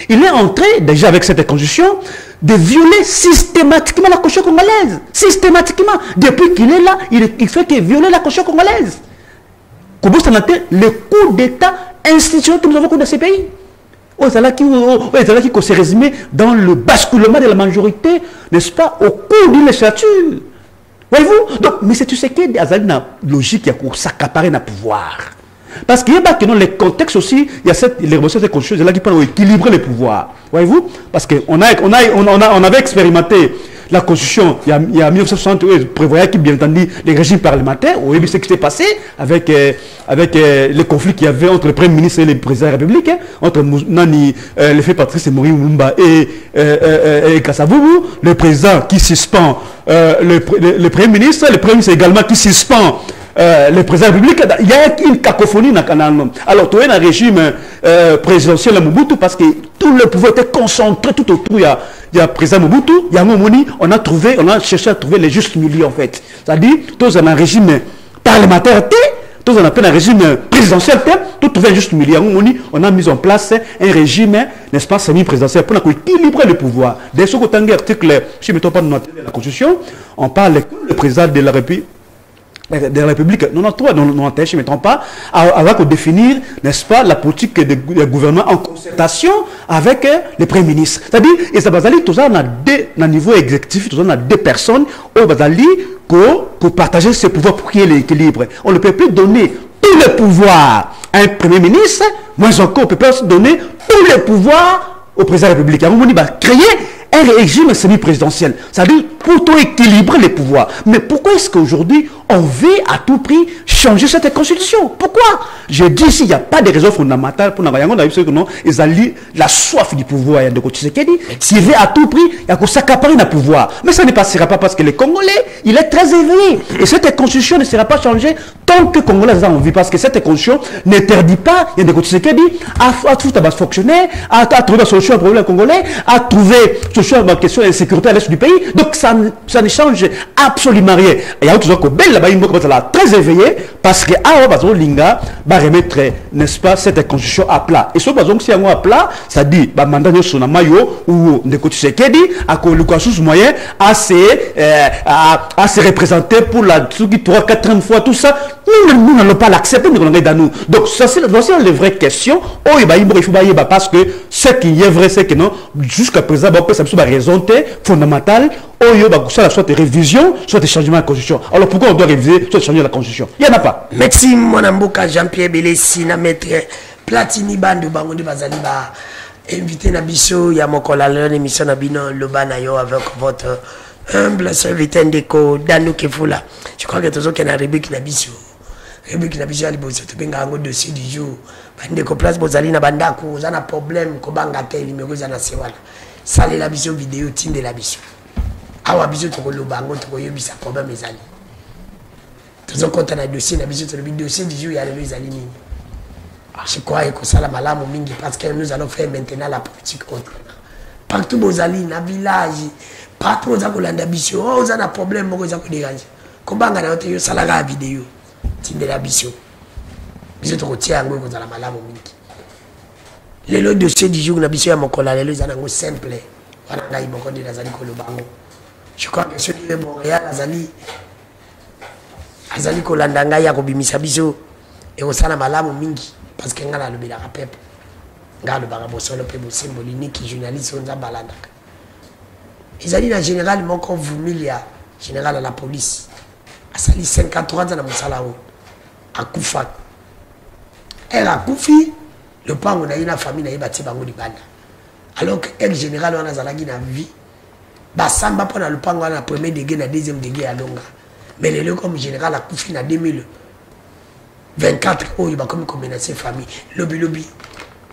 Il est entré, déjà avec cette constitution, de violer systématiquement la constitution congolaise. Systématiquement. Depuis qu'il est là, il fait que violer la constitution congolaise. Comment ça a été le coup d'État institutionnel que nous avons dans ces pays? Qui s'est résumé dans le basculement de la majorité, n'est-ce pas, au cours d'une législature. Voyez-vous? Donc, mais c'est tu sais qu'il y a une logique qui a s'accaparer le pouvoir. Parce qu'il y a que dans les contextes aussi, il y a les révolutions de constitution là qui peuvent équilibrer les pouvoirs. Voyez-vous? Parce qu'on avait expérimenté la constitution, il y a 1960, prévoyait qu'il bien entendu les régimes parlementaires. Vous voyez ce qui s'est passé avec le conflit qu'il y avait entre le Premier ministre et le président de la République, entre le fait Patrice Emery Lumumba et Kassavubu, le président qui suspend le Premier ministre également qui suspend le président de la République. Il y a une cacophonie dans le canal. Alors, tu as un régime présidentiel à Mobutu parce que tout le pouvoir était concentré tout autour. Il y a le président Mobutu, il y a Momoni, on a cherché à trouver les justes milieux en fait. C'est-à-dire, tous ont un régime parlementaire, tous ont un régime présidentiel, tout trouver un juste milieu. On a mis en place un régime, n'est-ce pas, semi-présidentiel pour équilibrer le pouvoir. Dès ce côté, article, si je ne me trompe pas de la Constitution, on parle que le président de la République. De la République, je ne me trompe pas, avant de définir, n'est-ce pas, la politique du gouvernement en concertation avec le Premier ministre. C'est-à-dire, et ça va aller, tout ça, on a un niveau exécutif, tout ça, on a deux personnes, on va aller pour partager ce pouvoir pour qu'il y ait l'équilibre. On ne peut plus donner tous les pouvoirs à un Premier ministre, moins encore, on ne peut pas donner tous les pouvoirs au président de la République. On va créer un régime semi-présidentiel, c'est-à-dire pour tout équilibrer les pouvoirs. Mais pourquoi est-ce qu'aujourd'hui, on veut à tout prix changer cette constitution? Pourquoi? Je dis ici, il n'y a pas de raison fondamentale pour nous. Ils ont la soif du pouvoir de Tshisekedi. S'il veut à tout prix, il y a que s'accaparer le pouvoir. Mais ça ne passera pas parce que les Congolais, il est très éveillé. Et cette constitution ne sera pas changée tant que les Congolais ont envie. Parce que cette constitution n'interdit pas, il y a des Tshisekedi, à tout fonctionner, à trouver la solution au problème congolais, à trouver la solution à la question de la sécurité à l'est du pays. Donc ça ne change absolument rien. Il y a autre chose là-bas, il très éveillé parce que Linga va remettre, n'est-ce pas, cette constitution à plat. Et ce que si on à plat, ça dit, mandat de Sonamayo ou de Tshisekedi à Lukasus moyen à se représenter pour la 3-4 fois tout ça. Nous n'allons pas l'accepter, nous. Donc, ça, c'est les vraies questions. Parce que ce qui est vrai, c'est que non, jusqu'à présent, ça me semble raison fondamentale. Soit des révisions, soit des changements de la Constitution. Alors pourquoi on doit réviser, soit changer la Constitution? Il n'y en a pas. Merci, mon amboka Jean-Pierre Belessi, na maître Platini Bandu Bangondi Bazaliba. invité na biso ya mokola lelo émission na bino loba na yo avec votre humble serviteur Ndeko Danou Kefula. Je crois que tous qui na rubrique na biso. Rubrique na biso ali boso to benga ngo dossier du jour. Bandeko place bozali na bandako za na problème ko banga te numéro za na sewala. Sale la biso vidéo tinde la biso. Awa biso to ko loba ngo to ko yebisa problème ezali. Tous compte na dossier na biso to le dossier du jour ya lelo ezali nini. Je crois que ça la malamu mingi parce que nous allons faire maintenant la politique autre. Partout bozali na village, partout oza kolanda biso, oza na problème moko za ko déranger. Kobanga na yote yo salaga vidéo. Tinde la biso. Biso to ko tia ngo ko za la malamu mingi. Lelo dossier du jour na biso ya mokola lelo za nango simple. Wana ngai boko de nazali ko lobango. Je crois que celui de Montréal azali kolanda ngai ya ko bimisa biso et osala malamu mingi. Parce que ngala lobi la rapep ngalo banga bosolo pe bosembo liniki journaliste on za balanda ezali na général moko vumilia général à la police asali 53 ans na musala o akufa elle a kufi le pango na ina famille na yebati bango libanda alors que elle général on a zalagi na vie ba samba pona le pango na premier degré na deuxième degré à longa mais le comme général a kufi na 2024 oyo ba comme menacer famille lobi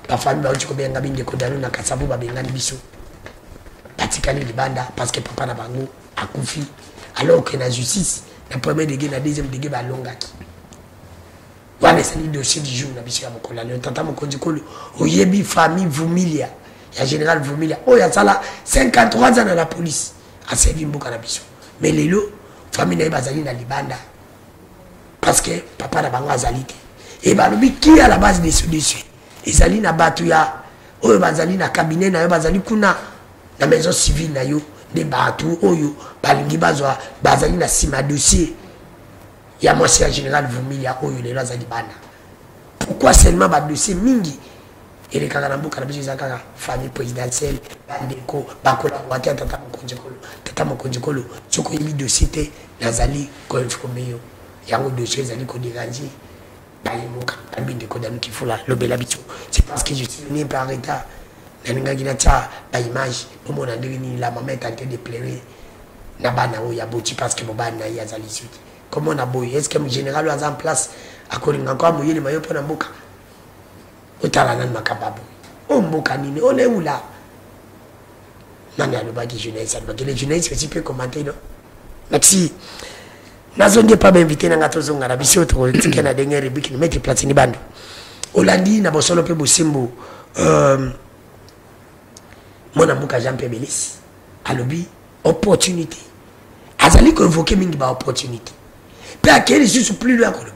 la famille ba uti ko benga binde ko dano na kasabu ba benga biso patikali libanda parce que papa na bango akufi alors que na justice na premier degré na deuxième degré ba longaki wana c'est le dossier du jour na biso ya mokola le tata mokonzi kolo oyebi famille Vumilia ya général Vumilia oyo sala 53 ans na la police a servi mboka na biso mais lelo famille na bazali na libanda parce que papa na bango azali te et balobi qui à la base de ce dossier ezali na batu ya oyo bazali na cabinet na yo bazali kuna na maison civile na yo de batu oyo balingi bazwa bazali na sima dossier ya monsieur général Vumilia oyo lelo azali bana pourquoi seulement ba dossier mingi ele kaka na mboka na biso ezaka famille présidentielle bandeko bakola watia tata mokonzi kolo soko yebi dossier te nazali ko informer yo yango dossier ezali ko déranger bayemoka abinde ko Danou Kefula lobela biso c'est parce que je suis venu par état na ninga gina ta ba image au monde ndeni la maman est en train de pleurer na bana o ya boti parce que bobana ya zali suite comment on a boy est-ce que le général est en place à kolinga kwa moyele mayo pona mboka otala nan makababu o mboka nini on est où là nani alobaki jeunesse alobaki les jeunesse aussi peut commenter non merci. Nazonge pas m'inviter na ngato zonga na biso to tike na dernière rubrique ni mettre platini bando olandi na bosolo pe bosimbo mona mbuka Jean Pierre Belis alobi opportunité azali ko invoquer mingi ba opportunité pe akeli juste plus loin ko ba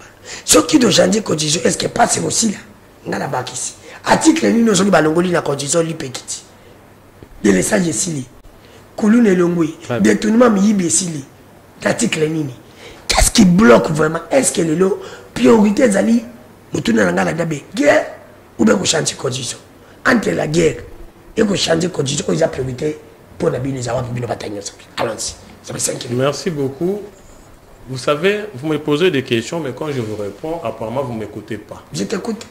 ce qui doit changer condition est-ce que passe aussi là ngala bakisi article ni nozoli balongoli na condition li pekiti de message sili kulune longwe détournement miyibi sili article nini. Qu'est-ce qui bloque vraiment? Est-ce que les priorités zali mutuna nanga la dabe guerre ou bien changer condition entre la guerre et que changer condition ils ont priorité pour la bine zawa bino bataille. Allons-y. Ça me semble. Merci beaucoup. Vous savez, vous me posez des questions mais quand je vous réponds apparemment vous m'écoutez pas. Je t'écoute.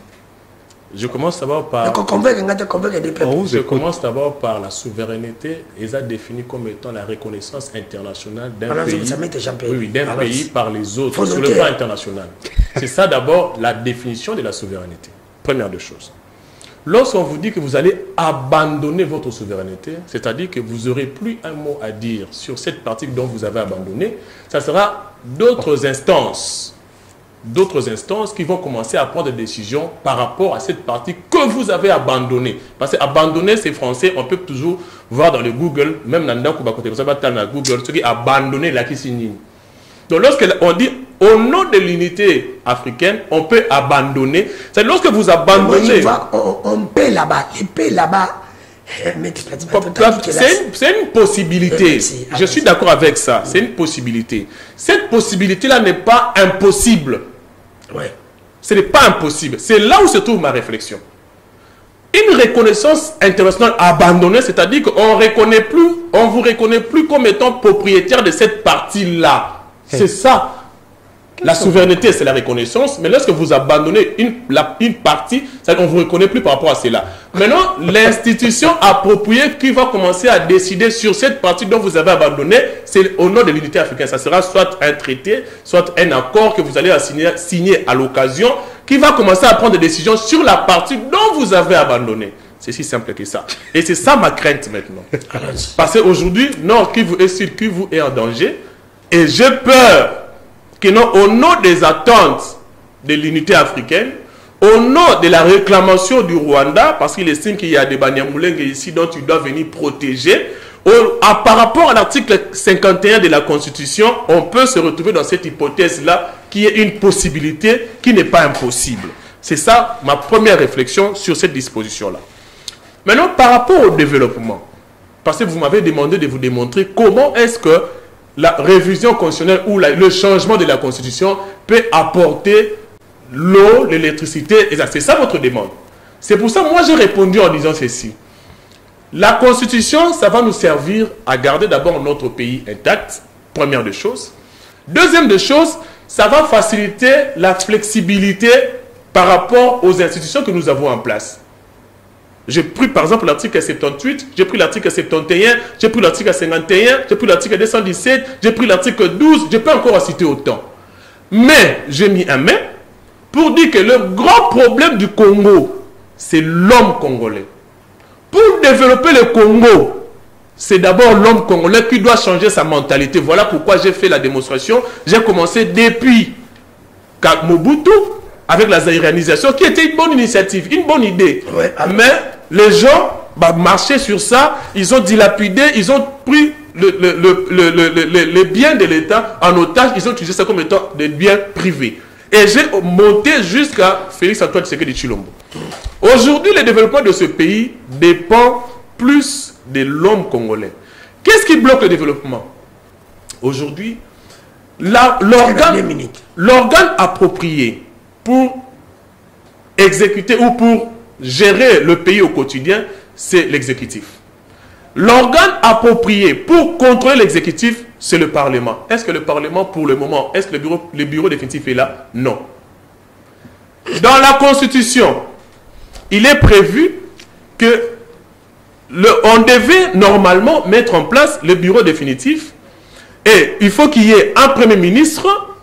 Je commence d'abord par... Je commence d'abord par la souveraineté. Ils ont défini comme étant la reconnaissance internationale d'un pays, d'un pays par les autres sur le plan international. C'est ça d'abord la définition de la souveraineté. Première des choses. Lorsqu'on vous dit que vous allez abandonner votre souveraineté, c'est-à-dire que vous n'aurez plus un mot à dire sur cette partie dont vous avez abandonné, ça sera d'autres instances qui vont commencer à prendre des décisions par rapport à cette partie que vous avez abandonnée. Parce que abandonner, c'est français, on peut toujours voir dans le Google, même dans Google, ce qui est abandonné là qui signe. Donc lorsqu'on dit au nom de l'unité africaine, on peut abandonner. C'est lorsque vous abandonnez... On paie là-bas, les paie là-bas. C'est une possibilité. Je suis d'accord avec ça. C'est une possibilité. Cette possibilité-là n'est pas impossible. Ouais. Ce n'est pas impossible. C'est là où se trouve ma réflexion. Une reconnaissance internationale abandonnée, c'est-à-dire qu'on ne vous reconnaît plus comme étant propriétaire de cette partie-là. C'est ça. La souveraineté, c'est la reconnaissance, mais lorsque vous abandonnez une partie, on ne vous reconnaît plus par rapport à cela. Maintenant, l'institution appropriée qui va commencer à décider sur cette partie dont vous avez abandonné, c'est au nom de l'unité africaine. Ça sera soit un traité, soit un accord que vous allez signer à l'occasion, qui va commencer à prendre des décisions sur la partie dont vous avez abandonné. C'est si simple que ça. Et c'est ça ma crainte maintenant. Parce qu'aujourd'hui, Nord Kivu et Sud Kivu est en danger, et j'ai peur que non, au nom des attentes de l'unité africaine, au nom de la réclamation du Rwanda, parce qu'il estime qu'il y a des Banyamulenge ici dont il doit venir protéger, par rapport à l'article 51 de la Constitution, on peut se retrouver dans cette hypothèse-là qui est une possibilité qui n'est pas impossible. C'est ça ma première réflexion sur cette disposition-là. Maintenant, par rapport au développement, parce que vous m'avez demandé de vous démontrer comment est-ce que la révision constitutionnelle ou le changement de la Constitution peut apporter l'eau, l'électricité, et ça. C'est ça votre demande. C'est pour ça que moi j'ai répondu en disant ceci. La Constitution, ça va nous servir à garder d'abord notre pays intact, première des choses. Deuxième des choses, ça va faciliter la flexibilité par rapport aux institutions que nous avons en place. J'ai pris par exemple l'article 78, j'ai pris l'article 71, j'ai pris l'article 51, j'ai pris l'article 217, j'ai pris l'article 12, je peux encore en citer autant. Mais j'ai mis un mais pour dire que le grand problème du Congo, c'est l'homme congolais. Pour développer le Congo, c'est d'abord l'homme congolais qui doit changer sa mentalité. Voilà pourquoi j'ai fait la démonstration. J'ai commencé depuis Mobutu avec la zaïranisation, qui était une bonne initiative, une bonne idée. Ouais. Mais les gens marchaient sur ça, ils ont dilapidé, ils ont pris les biens de l'État en otage, ils ont utilisé ça comme étant des biens privés. Et j'ai monté jusqu'à Félix Antoine Tshisekedi Tshilombo. Aujourd'hui, le développement de ce pays dépend plus de l'homme congolais. Qu'est-ce qui bloque le développement? Aujourd'hui, l'organe approprié pour exécuter ou pour gérer le pays au quotidien, c'est l'exécutif. L'organe approprié pour contrôler l'exécutif, c'est le Parlement. Est-ce que le Parlement, pour le moment, est-ce que le bureau définitif est là? Non. Dans la Constitution, il est prévu que on devait normalement mettre en place le bureau définitif et il faut qu'il y ait un Premier ministre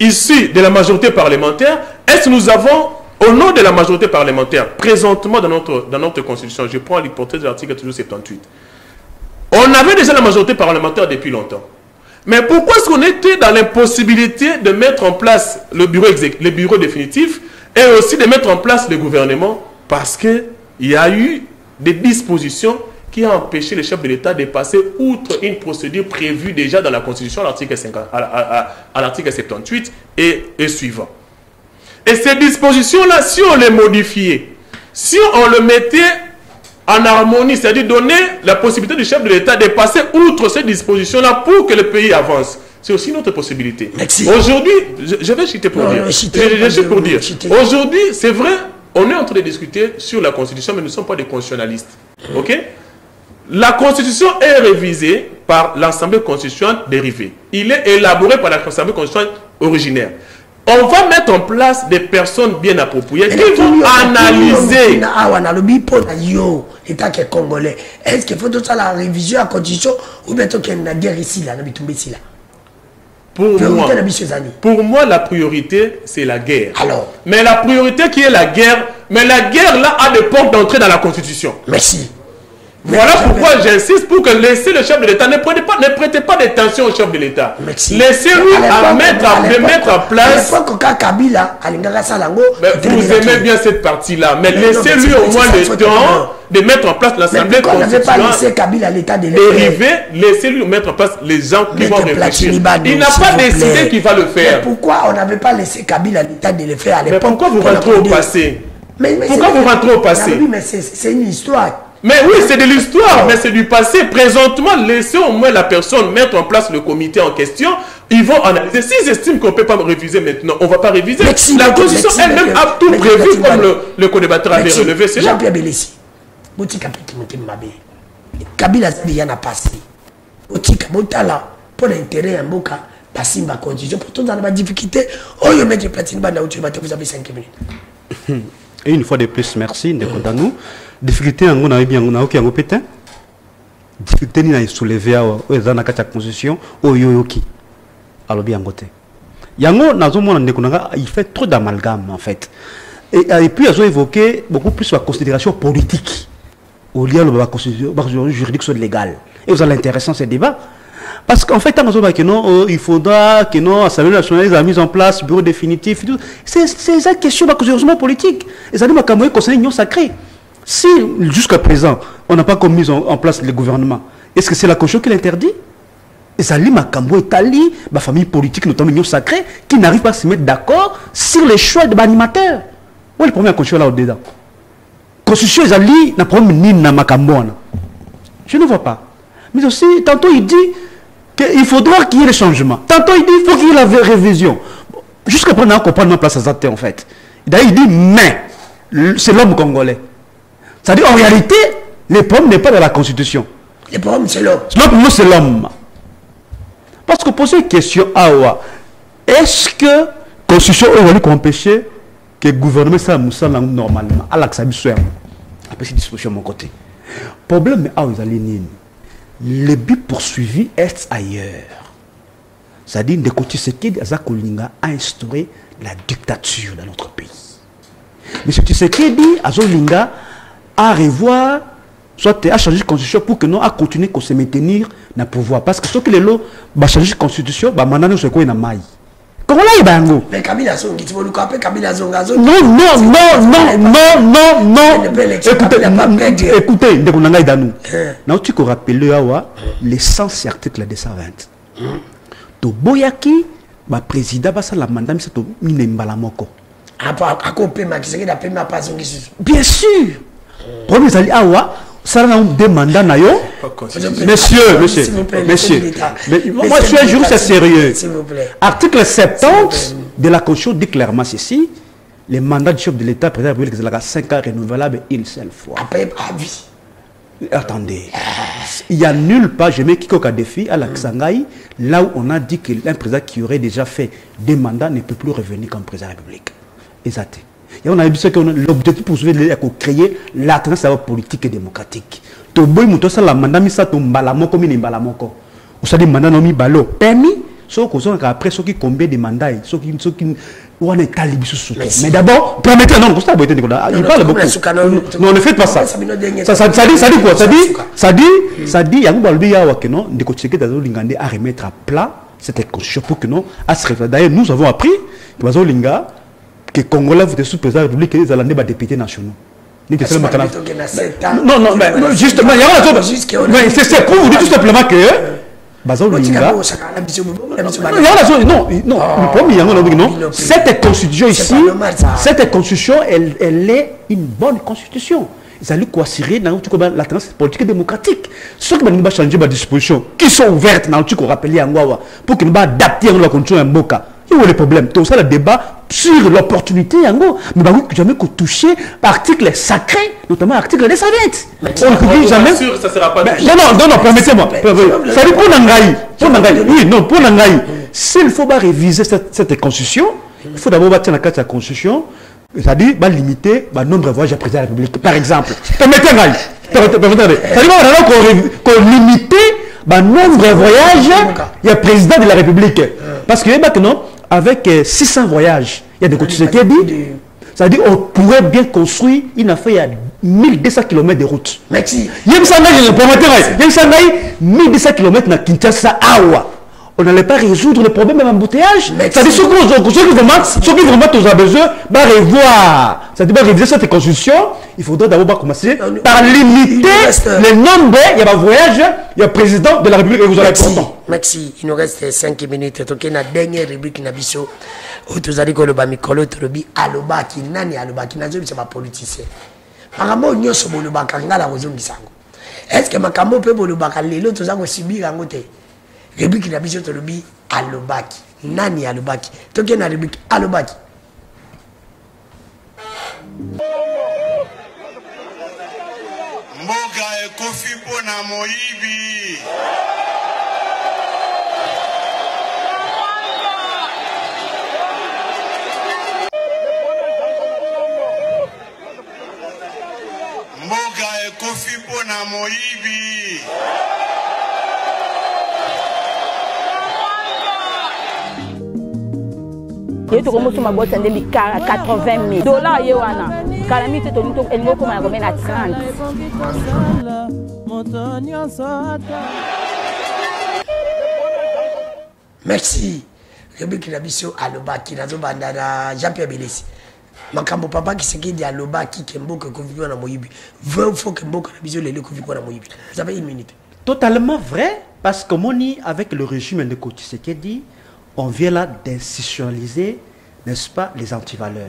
issu de la majorité parlementaire. Est-ce que nous avons, au nom de la majorité parlementaire, présentement dans notre Constitution, je prends l'hypothèse de l'article 78, on avait déjà la majorité parlementaire depuis longtemps. Mais pourquoi est-ce qu'on était dans l'impossibilité de mettre en place le bureau définitif et aussi de mettre en place le gouvernement? Parce qu'il y a eu des dispositions qui ont empêché le chef de l'État de passer outre une procédure prévue déjà dans la Constitution à l'article 78 et suivant. Et ces dispositions-là, si on les modifiait, si on le mettait en harmonie, c'est-à-dire donner la possibilité du chef de l'État de passer outre ces dispositions-là pour que le pays avance, c'est aussi notre possibilité. Aujourd'hui, je vais citer pour dire. Aujourd'hui, c'est vrai, on est en train de discuter sur la Constitution, mais nous ne sommes pas des constitutionnalistes. Ok? La Constitution est révisée par l'Assemblée constituante dérivée. Il est élaboré par l'Assemblée constituante originaire. On va mettre en place des personnes bien appropriées qui vont analyser. Est-ce qu'il faut tout ça la révision à la Constitution ou bien qu'il y a une guerre ici, là, pour moi, la priorité, c'est la guerre. Alors, mais la priorité qui est la guerre, mais la guerre là a des portes d'entrée dans la Constitution. Merci. Voilà pourquoi j'insiste pour que laissez le chef de l'État, ne prêtez pas d'attention au chef de l'État. Laissez-lui mettre en place. Vous aimez bien cette partie-là, mais laissez-lui au moins le temps de mettre en place l'Assemblée constituante dérivée. Laissez-lui mettre en place les gens qui vont réfléchir. Il n'a pas décidé qu'il va le faire. Pourquoi on n'avait pas laissé Kabila l'État de le faire à l'époque? Pourquoi vous rentrez au passé? Pourquoi vous rentrez au passé? Mais c'est une histoire. Mais oui, c'est de l'histoire, mais c'est du passé. Présentement, laissez au moins la personne mettre en place le comité en question. Ils vont analyser. S'ils estiment qu'on ne peut pas réviser maintenant, on ne va pas réviser. La Constitution elle-même a tout prévu comme le co-débatteur avait relevé. C'est Jean-Pierre Belessi. Kabila Zadi n'a pas passé. Botala, pour l'intérêt en Boka, basimba constitution pour toza na ba difficulté oyo mettre platine banda utu ba vous avez 5 minutes. Et une fois de plus merci ndeko Danou. Difficulté yango na bien na oki yango pétin. Difficulté ni na soulever awa oyo na kati ya constitution oyo yoki. Alobi yango te. Yango nazomona ndeko nanga il fait trop d'amalgame en fait. Et puis ils ont évoqué beaucoup plus la considération politique au lieu de la considération juridique légale. Et vous allez intéressant ce débat. Parce qu'en fait, il faudra que l'Assemblée nationale ait mis en place le bureau définitif. C'est ça question de politique. Et ça dit que conseiller l'union sacrée. Si jusqu'à présent, on n'a pas mis en place le gouvernement, est-ce que c'est la Constitution qui l'interdit? Et ça dit que Italie, la famille politique, notamment l'union sacrée, qui n'arrive pas à se mettre d'accord sur les choix de l'animateur. Où est le premier constitution là au-dedans? Constitution, ils allaient na problème ni na makambona. Je ne vois pas. Mais aussi, tantôt il dit qu'il faudra qu'il y ait des changements. Tantôt il dit qu'il faut qu'il y ait la révision. Jusqu'à présent, on comprend ma place à Zate en fait. D'ailleurs, il dit mais c'est l'homme congolais. C'est-à-dire en réalité, le problème n'est pas dans la constitution. Le problème c'est l'homme. Le problème c'est l'homme. Parce que poser une question, est-ce que la constitution va empêcher que le gouvernement ça normalement à l'accès après cette disposition de mon côté. Problème le but poursuivi est ailleurs. C'est-à-dire que Tshisekedi a instauré la dictature dans notre pays. Mais Tshisekedi a revoir soit à changer de constitution pour que nous à continuer à se maintenir dans le pouvoir parce que ce que les lots va changer de constitution va maintenant se quoi na mai. Comment là il va ngo? Mais Kabila Zongi, tu veux nous appeler Kabila Zonga? Non. Écoutez, de konanga idanu. Na tu ko rappeler awa l'essence article 220. To boyaki ba président ba la mandat mi to minembala moko. Bien sûr. Premier sali awa ça na demanda na yo. Monsieur. Moi je suis un juriste sérieux. Article 70 de la Constitution dit clairement ceci. Les mandats du chef de l'État, président de la République, c'est 5 ans renouvelables une seule fois. Attendez. Il n'y a nulle part, je mets Kiko Kadefi à la Xangaï, là où on a dit qu'un président qui aurait déjà fait des mandats ne peut plus revenir comme président de la République. Exact. Et on a dit que l'objectif pour créer l'alternance politique et démocratique. Toboy muto sa la mandat mi sa to mbalamoko mi mbalamoko. Ou ça dit mandat no mi balo permis so ko so après ceux qui combien de mandats ceux qui on est talibé sous. Mais d'abord permettez non ça il parle beaucoup. Non ne faites pas ça. Ça dit quoi? Ça dit yango balbi ya wa que non de ko checker dans lingande à remettre à plat cette constitution pour que non à se réfléchir. D'ailleurs nous avons appris que bazo linga que Congolais vous sous président de la République les allendés ba députés nationaux. Non, mais justement, c'est pour vous dire tout simplement que non, cette constitution ici, cette constitution, elle est une bonne constitution. Ils allaient quoi assurer dans la transition politique et démocratique. Ceux qui vont changer les dispositions, qui sont ouvertes dans le truc qu'on rappelle pour qu'ils vont adapter la constitution à Mboka. Il y a le problème. Tout ça, le débat sur l'opportunité, mais jamais qu'on toucher l'article sacré, notamment l'article 220. On ne dit jamais. Ça sera pas non, permettez-moi. Ça dit pour Nangaï. Oui, non, pour Nangaï. S'il faut réviser cette constitution, il faut d'abord bâtir la carte de la constitution, c'est-à-dire limiter le nombre de voyages à président de la République, par exemple. Permettez-moi. Ça dit qu'on limite le nombre de voyages il y a président de la République. Parce que non, avec 600 voyages, il y a des côtés qui dit, ça dit on pourrait bien construire une affaire à 1200 km de route. Merci. Il y a 1200 km dans Kinshasa, Awa. On n'allait pas résoudre le problème de l'embouteillage. Ça dit ceux qui vraiment ont besoin de revoir. Ça dit réviser cette constitution. Il faudrait d'abord commencer par limiter le nombre. Il y a un voyage, il y a le président de la République et vous allez prendre. Merci. Il nous reste 5 minutes. Donc, la dernière rubrique na biso. Vous allez que le bamikolo trobi aloba ki nani aloba ki nazo c'est pas politicien. Makambo nyoso boloba kangala ozongisango. Est-ce que makambo pe boloba kalelo tozango sibira ngote? Rubrique na biso trobi alobaki. Nani alobaki? Toke na rubrique alobaki. Mboka ekofi pona moyibi. na moyibi. Et tu commences ma boîte de 80 000 dollars yewana. Kalami te tonu to elmo ko ma ko mena 30. Merci. Rebeki na biso alobaki nazo bandana Jean-Pierre Belesi. Makambo papa qui se dit alobaki kemboka ko vivre na moyibi. 20 fois kemboka na biso lele ko vivre na moyibi. Vous avez une minute. Totalement vrai, parce que Moni, avec le régime de Tshisekedi, on vient là d'institutionnaliser, n'est-ce pas, les antivaleurs.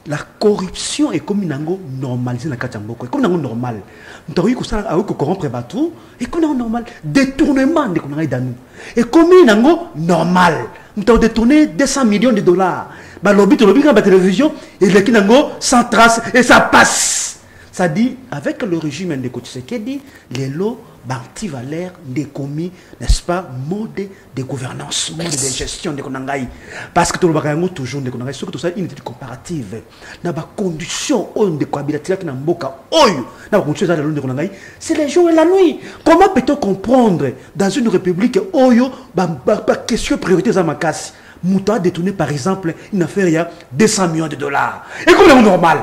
La corruption est comme une normalisée dans le Kachamboko, comme une normal. Nous avons que corrompre Batou, et comme une normal. Détournement de nous. Et comme une normal. Nous avons détourné 200 millions de dollars. Bah, l'objet de la télévision, et le Kinango sans trace, et ça passe. Ça dit, avec le régime de Tshisekedi, les lots antivaleurs des commis, n'est-ce pas, mode de gouvernance, mode de gestion de Konangaï. Parce que tout le monde toujours de Konangaï, surtout ça, une étude comparative. Dans la condition de cohabitation qui n'a pas de Konangaï, c'est les jours et la nuit. Comment peut-on comprendre dans une république Oyo, question priorité à ma casse, Mouta détourné par exemple une affaire il y a 200 millions de dollars. Et comme c'est normal.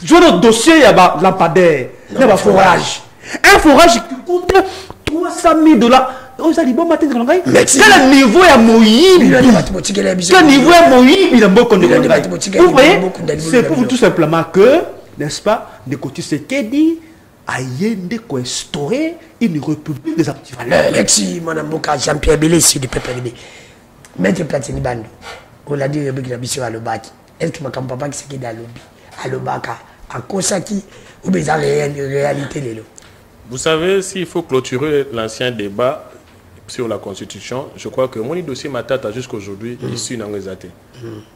Je vois notre dossier, il y a lampadaire, il y a un forage. Un forage qui coûte 300 000 dollars. Quel niveau est Moïbi? Quel niveau est Moïbi? Vous voyez, c'est pour tout simplement que, n'est-ce pas, de côté ce qu'il dit, Ayende ko instaurer une république des antivaleurs. Merci, mon avocat Jean-Pierre Belesi de PPRD. Maître Platini Bando, on l'a dit, Rebeki na biso alobaki. Est-ce que ma papa qui s'est dit alobaka, à Kosaki, ou bien réalité les lots? Vous savez, s'il faut clôturer l'ancien débat sur la Constitution, je crois que mon dossier Matata jusqu'à aujourd'hui issu d'un résultat.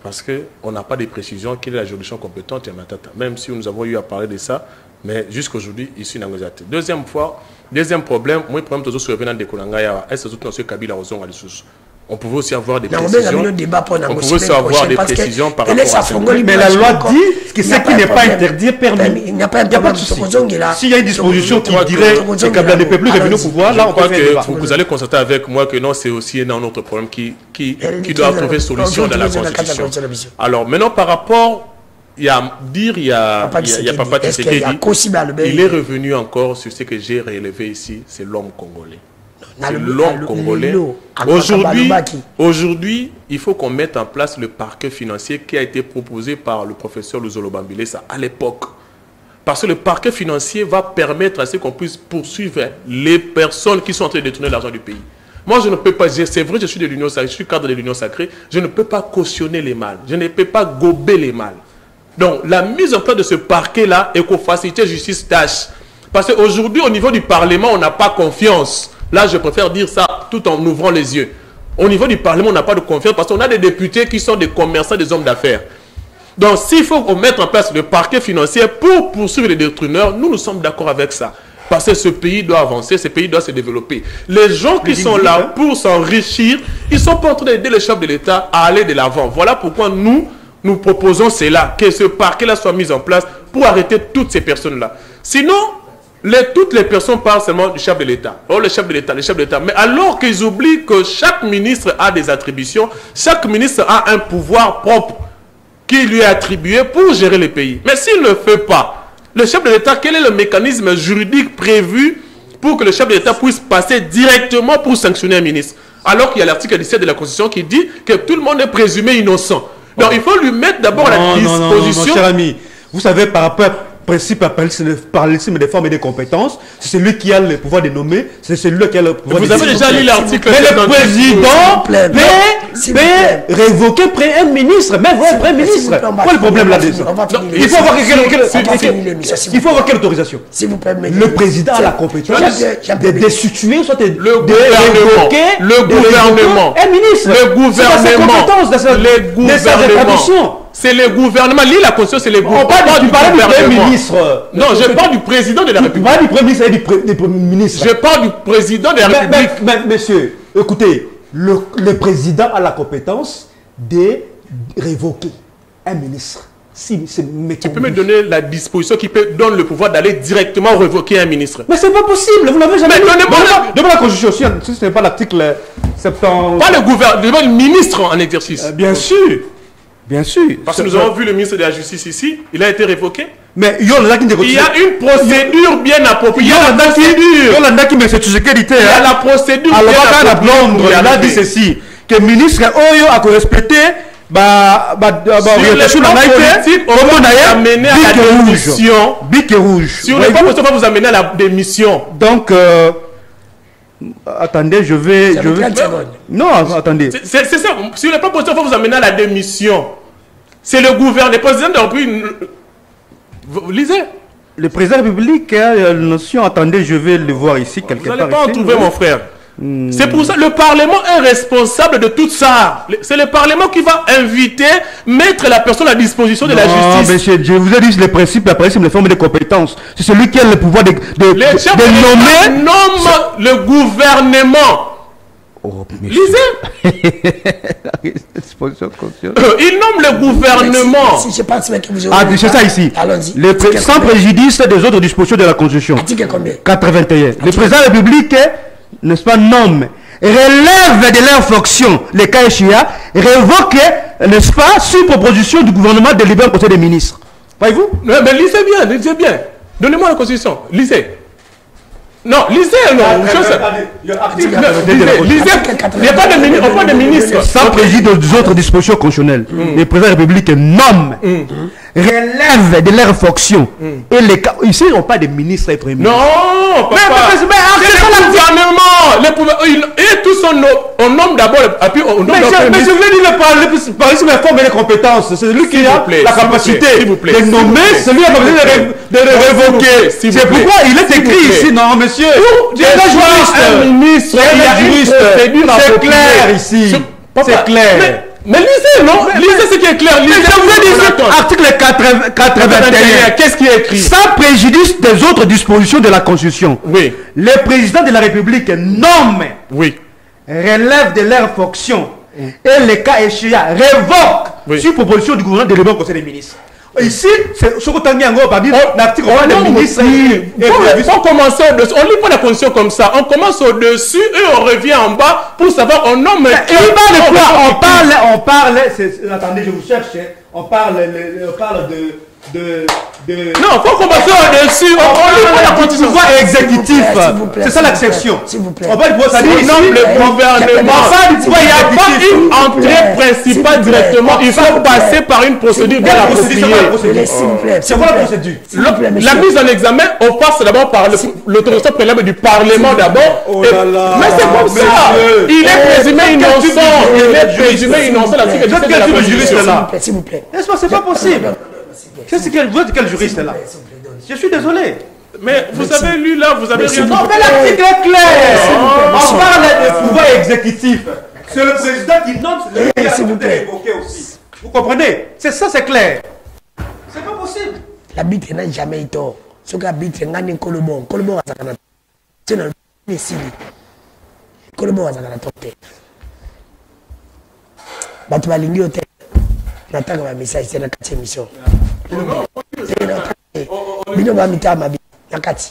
Parce qu'on n'a pas de précision quelle est la juridiction compétente et Matata. Même si nous avons eu à parler de ça, mais jusqu'à aujourd'hui, issu d'un résultat. Deuxième problème, moi, le problème toujours sur le vénan de Konangaya, est-ce que tout ce Kabila a raison à l'issue? On pouvait aussi avoir des précisions. On pouvait aussi avoir des précisions par rapport à ça. Mais la loi dit que ce qui n'est pas interdit permis. Il n'y a pas de souci. S'il y a une disposition qui dirait que Kabila ne peut plus revenir au pouvoir, là on peut faire que vous allez constater avec moi que non, c'est aussi un autre problème qui doit trouver solution dans la Constitution. Alors maintenant par rapport, il y a Papa Tshisekedi, il est revenu encore sur ce que j'ai relevé ici, c'est l'homme congolais. L'homme congolais. Aujourd'hui, il faut qu'on mette en place le parquet financier qui a été proposé par le professeur Luzolo Bambilesa à l'époque. Parce que le parquet financier va permettre à ce qu'on puisse poursuivre les personnes qui sont en train de détourner l'argent du pays. Moi, je ne peux pas, c'est vrai, je suis de l'Union sacrée, je suis cadre de l'Union sacrée, je ne peux pas cautionner les mâles, je ne peux pas gober les mâles. Donc, la mise en place de ce parquet-là est qu'on facilite justice tâche. Parce qu'aujourd'hui, au niveau du Parlement, on n'a pas confiance. Là, je préfère dire ça tout en ouvrant les yeux. Au niveau du Parlement, on n'a pas de confiance parce qu'on a des députés qui sont des commerçants, des hommes d'affaires. Donc, s'il faut mettre en place le parquet financier pour poursuivre les détourneurs, nous sommes d'accord avec ça. Parce que ce pays doit avancer, ce pays doit se développer. Les gens qui sont là pour s'enrichir, ils ne sont pas en train d'aider le chef de l'État à aller de l'avant. Voilà pourquoi nous proposons cela, que ce parquet-là soit mis en place pour arrêter toutes ces personnes-là. Sinon, toutes les personnes parlent seulement du chef de l'État. Oh, le chef de l'État, le chef de l'État. Mais alors qu'ils oublient que chaque ministre a des attributions, chaque ministre a un pouvoir propre qui lui est attribué pour gérer le pays. Mais s'il ne le fait pas, le chef de l'État, quel est le mécanisme juridique prévu pour que le chef de l'État puisse passer directement pour sanctionner un ministre? Alors qu'il y a l'article 17 de la Constitution qui dit que tout le monde est présumé innocent. Donc il faut lui mettre d'abord la disposition... Non, cher ami, vous savez, par rapport à principe par l'estime des formes et des compétences, c'est celui qui a le pouvoir de nommer, c'est celui qui a le pouvoir de... Vous avez déjà lu l'article... Mais le président peut révoquer un ministre, même un premier ministre. Quel est le problème là-dessus? Il faut avoir quelle autorisation? Le président a la compétence de destituer, soit de révoquer un ministre. Le gouvernement. C'est le gouvernement. Lis la Constitution, c'est le gouvernement. Tu parles du Premier ministre. Non, je parle du président de la République. Tu parles du Premier ministre et du Premier ministre. Je parle du président de la République. Mais monsieur, écoutez, le président a la compétence de révoquer un ministre. Si, tu peux me donner la disposition qui peut donner le pouvoir d'aller directement révoquer un ministre? Mais c'est pas possible, vous l'avez jamais dit. Devant la Constitution, si ce n'est pas l'article 70. Pas le gouvernement, le ministre en exercice. Bien sûr. Bien sûr. Parce que nous avons vu le ministre de la Justice ici, il a été révoqué. Mais il y a une procédure bien appropriée. Il y a la procédure. Alors, il a dit ceci, que le ministre Oyo a respecté sur le plan politique, on va vous amener à la démission. Bic rouge. Sur le plan politique, on va vous amener à la démission. Donc, attendez, je vais... Non, attendez. C'est ça. Sur le plan politique, on va vous amener à la démission. C'est le gouvernement. Le président de la République... Vous lisez. Le président de la République a la notion... Attendez, je vais le voir ici, quelque part. Vous n'allez pas en trouver, mon frère. C'est pour ça que le Parlement est responsable de tout ça. C'est le Parlement qui va inviter, mettre la personne à disposition de la justice. Monsieur, je vous ai dit les principes, les formes de compétences. C'est celui qui a le pouvoir de nommer. Nomme le gouvernement. Oh, lisez. Il nomme le gouvernement. Si je pense que vous avez... c'est ça ici. Sans préjudice des autres dispositions de la Constitution. Article combien? 81. Le président de la République, n'est-ce pas, nomme, relève de leur fonction les cas échéants, révoque, n'est-ce pas, sur proposition du gouvernement délibéré au Conseil des ministres. Voyez-vous? Mais lisez bien. Donnez-moi la Constitution. Lisez. Non, lisez, non. Lisez. Il n'y a pas de ministre. On parle de ministre. Sans préjudice des autres dispositions constitutionnelles. Le président de la République nomme, relève de leur fonction. Et les cas, ici, on parle de ministres et premiers ministres. Non, c'est le gouvernement. Et tous on nomme d'abord, et puis on nomme mais je veux dire, parler sur les formes et les compétences. C'est lui qui a la capacité de nommer, celui qui a la capacité de révoquer. C'est pourquoi il est écrit ici, non, monsieur. Il y a un ministre, il y a une procédure. C'est clair ici. C'est clair. Mais lisez, non? Lisez ce qui est clair. Lisez, je vous dis, article 81, qu'est-ce qui est écrit? Sans préjudice des autres dispositions de la Constitution. Oui. Le président de la République nomme, oui, relève de leurs fonctions et les cas échéants révoque sur proposition du gouvernement délibéré au Conseil des ministres. Ici, c'est ce que tu as l'article des ministres. Il faut commencer au-dessus. On ne lit pas la Constitution comme ça. On commence au-dessus et on revient en bas pour savoir on nomme. On parle. Attendez, je vous cherche. On parle Non, il faut commencer au-dessus. On lit pas la Constitution. Pouvoir exécutif. C'est ça l'exception. S'il vous plaît. On nomme le gouvernement. Il n'y a pas une entrée principale directement. Il faut passer par une procédure bien appropriée. C'est quoi la procédure? La mise en examen, on passe d'abord par l'autorisation préalable du Parlement d'abord. Mais c'est comme ça. Il est présumé innocent. Il est présumé innocent. S'il vous plaît. N'est-ce pas? C'est pas possible. Vous êtes quel juriste là? Je suis désolé. Mais vous avez lu là, vous avez rien. Non, mais l'article est clair. On parle de pouvoir exécutif. C'est le président qui nomme, s'il vous plaît. Aussi. Vous comprenez? C'est ça, c'est clair. C'est pas possible. La bite n'a jamais été. Ce que la bite n'a pas été. Colombo a zakana. C'est dans le Messili. Colombo a zakana toqué. Batu balingi hotel. Nataka ba message c'est la 4e émission. Bino ba mitama bi nakati.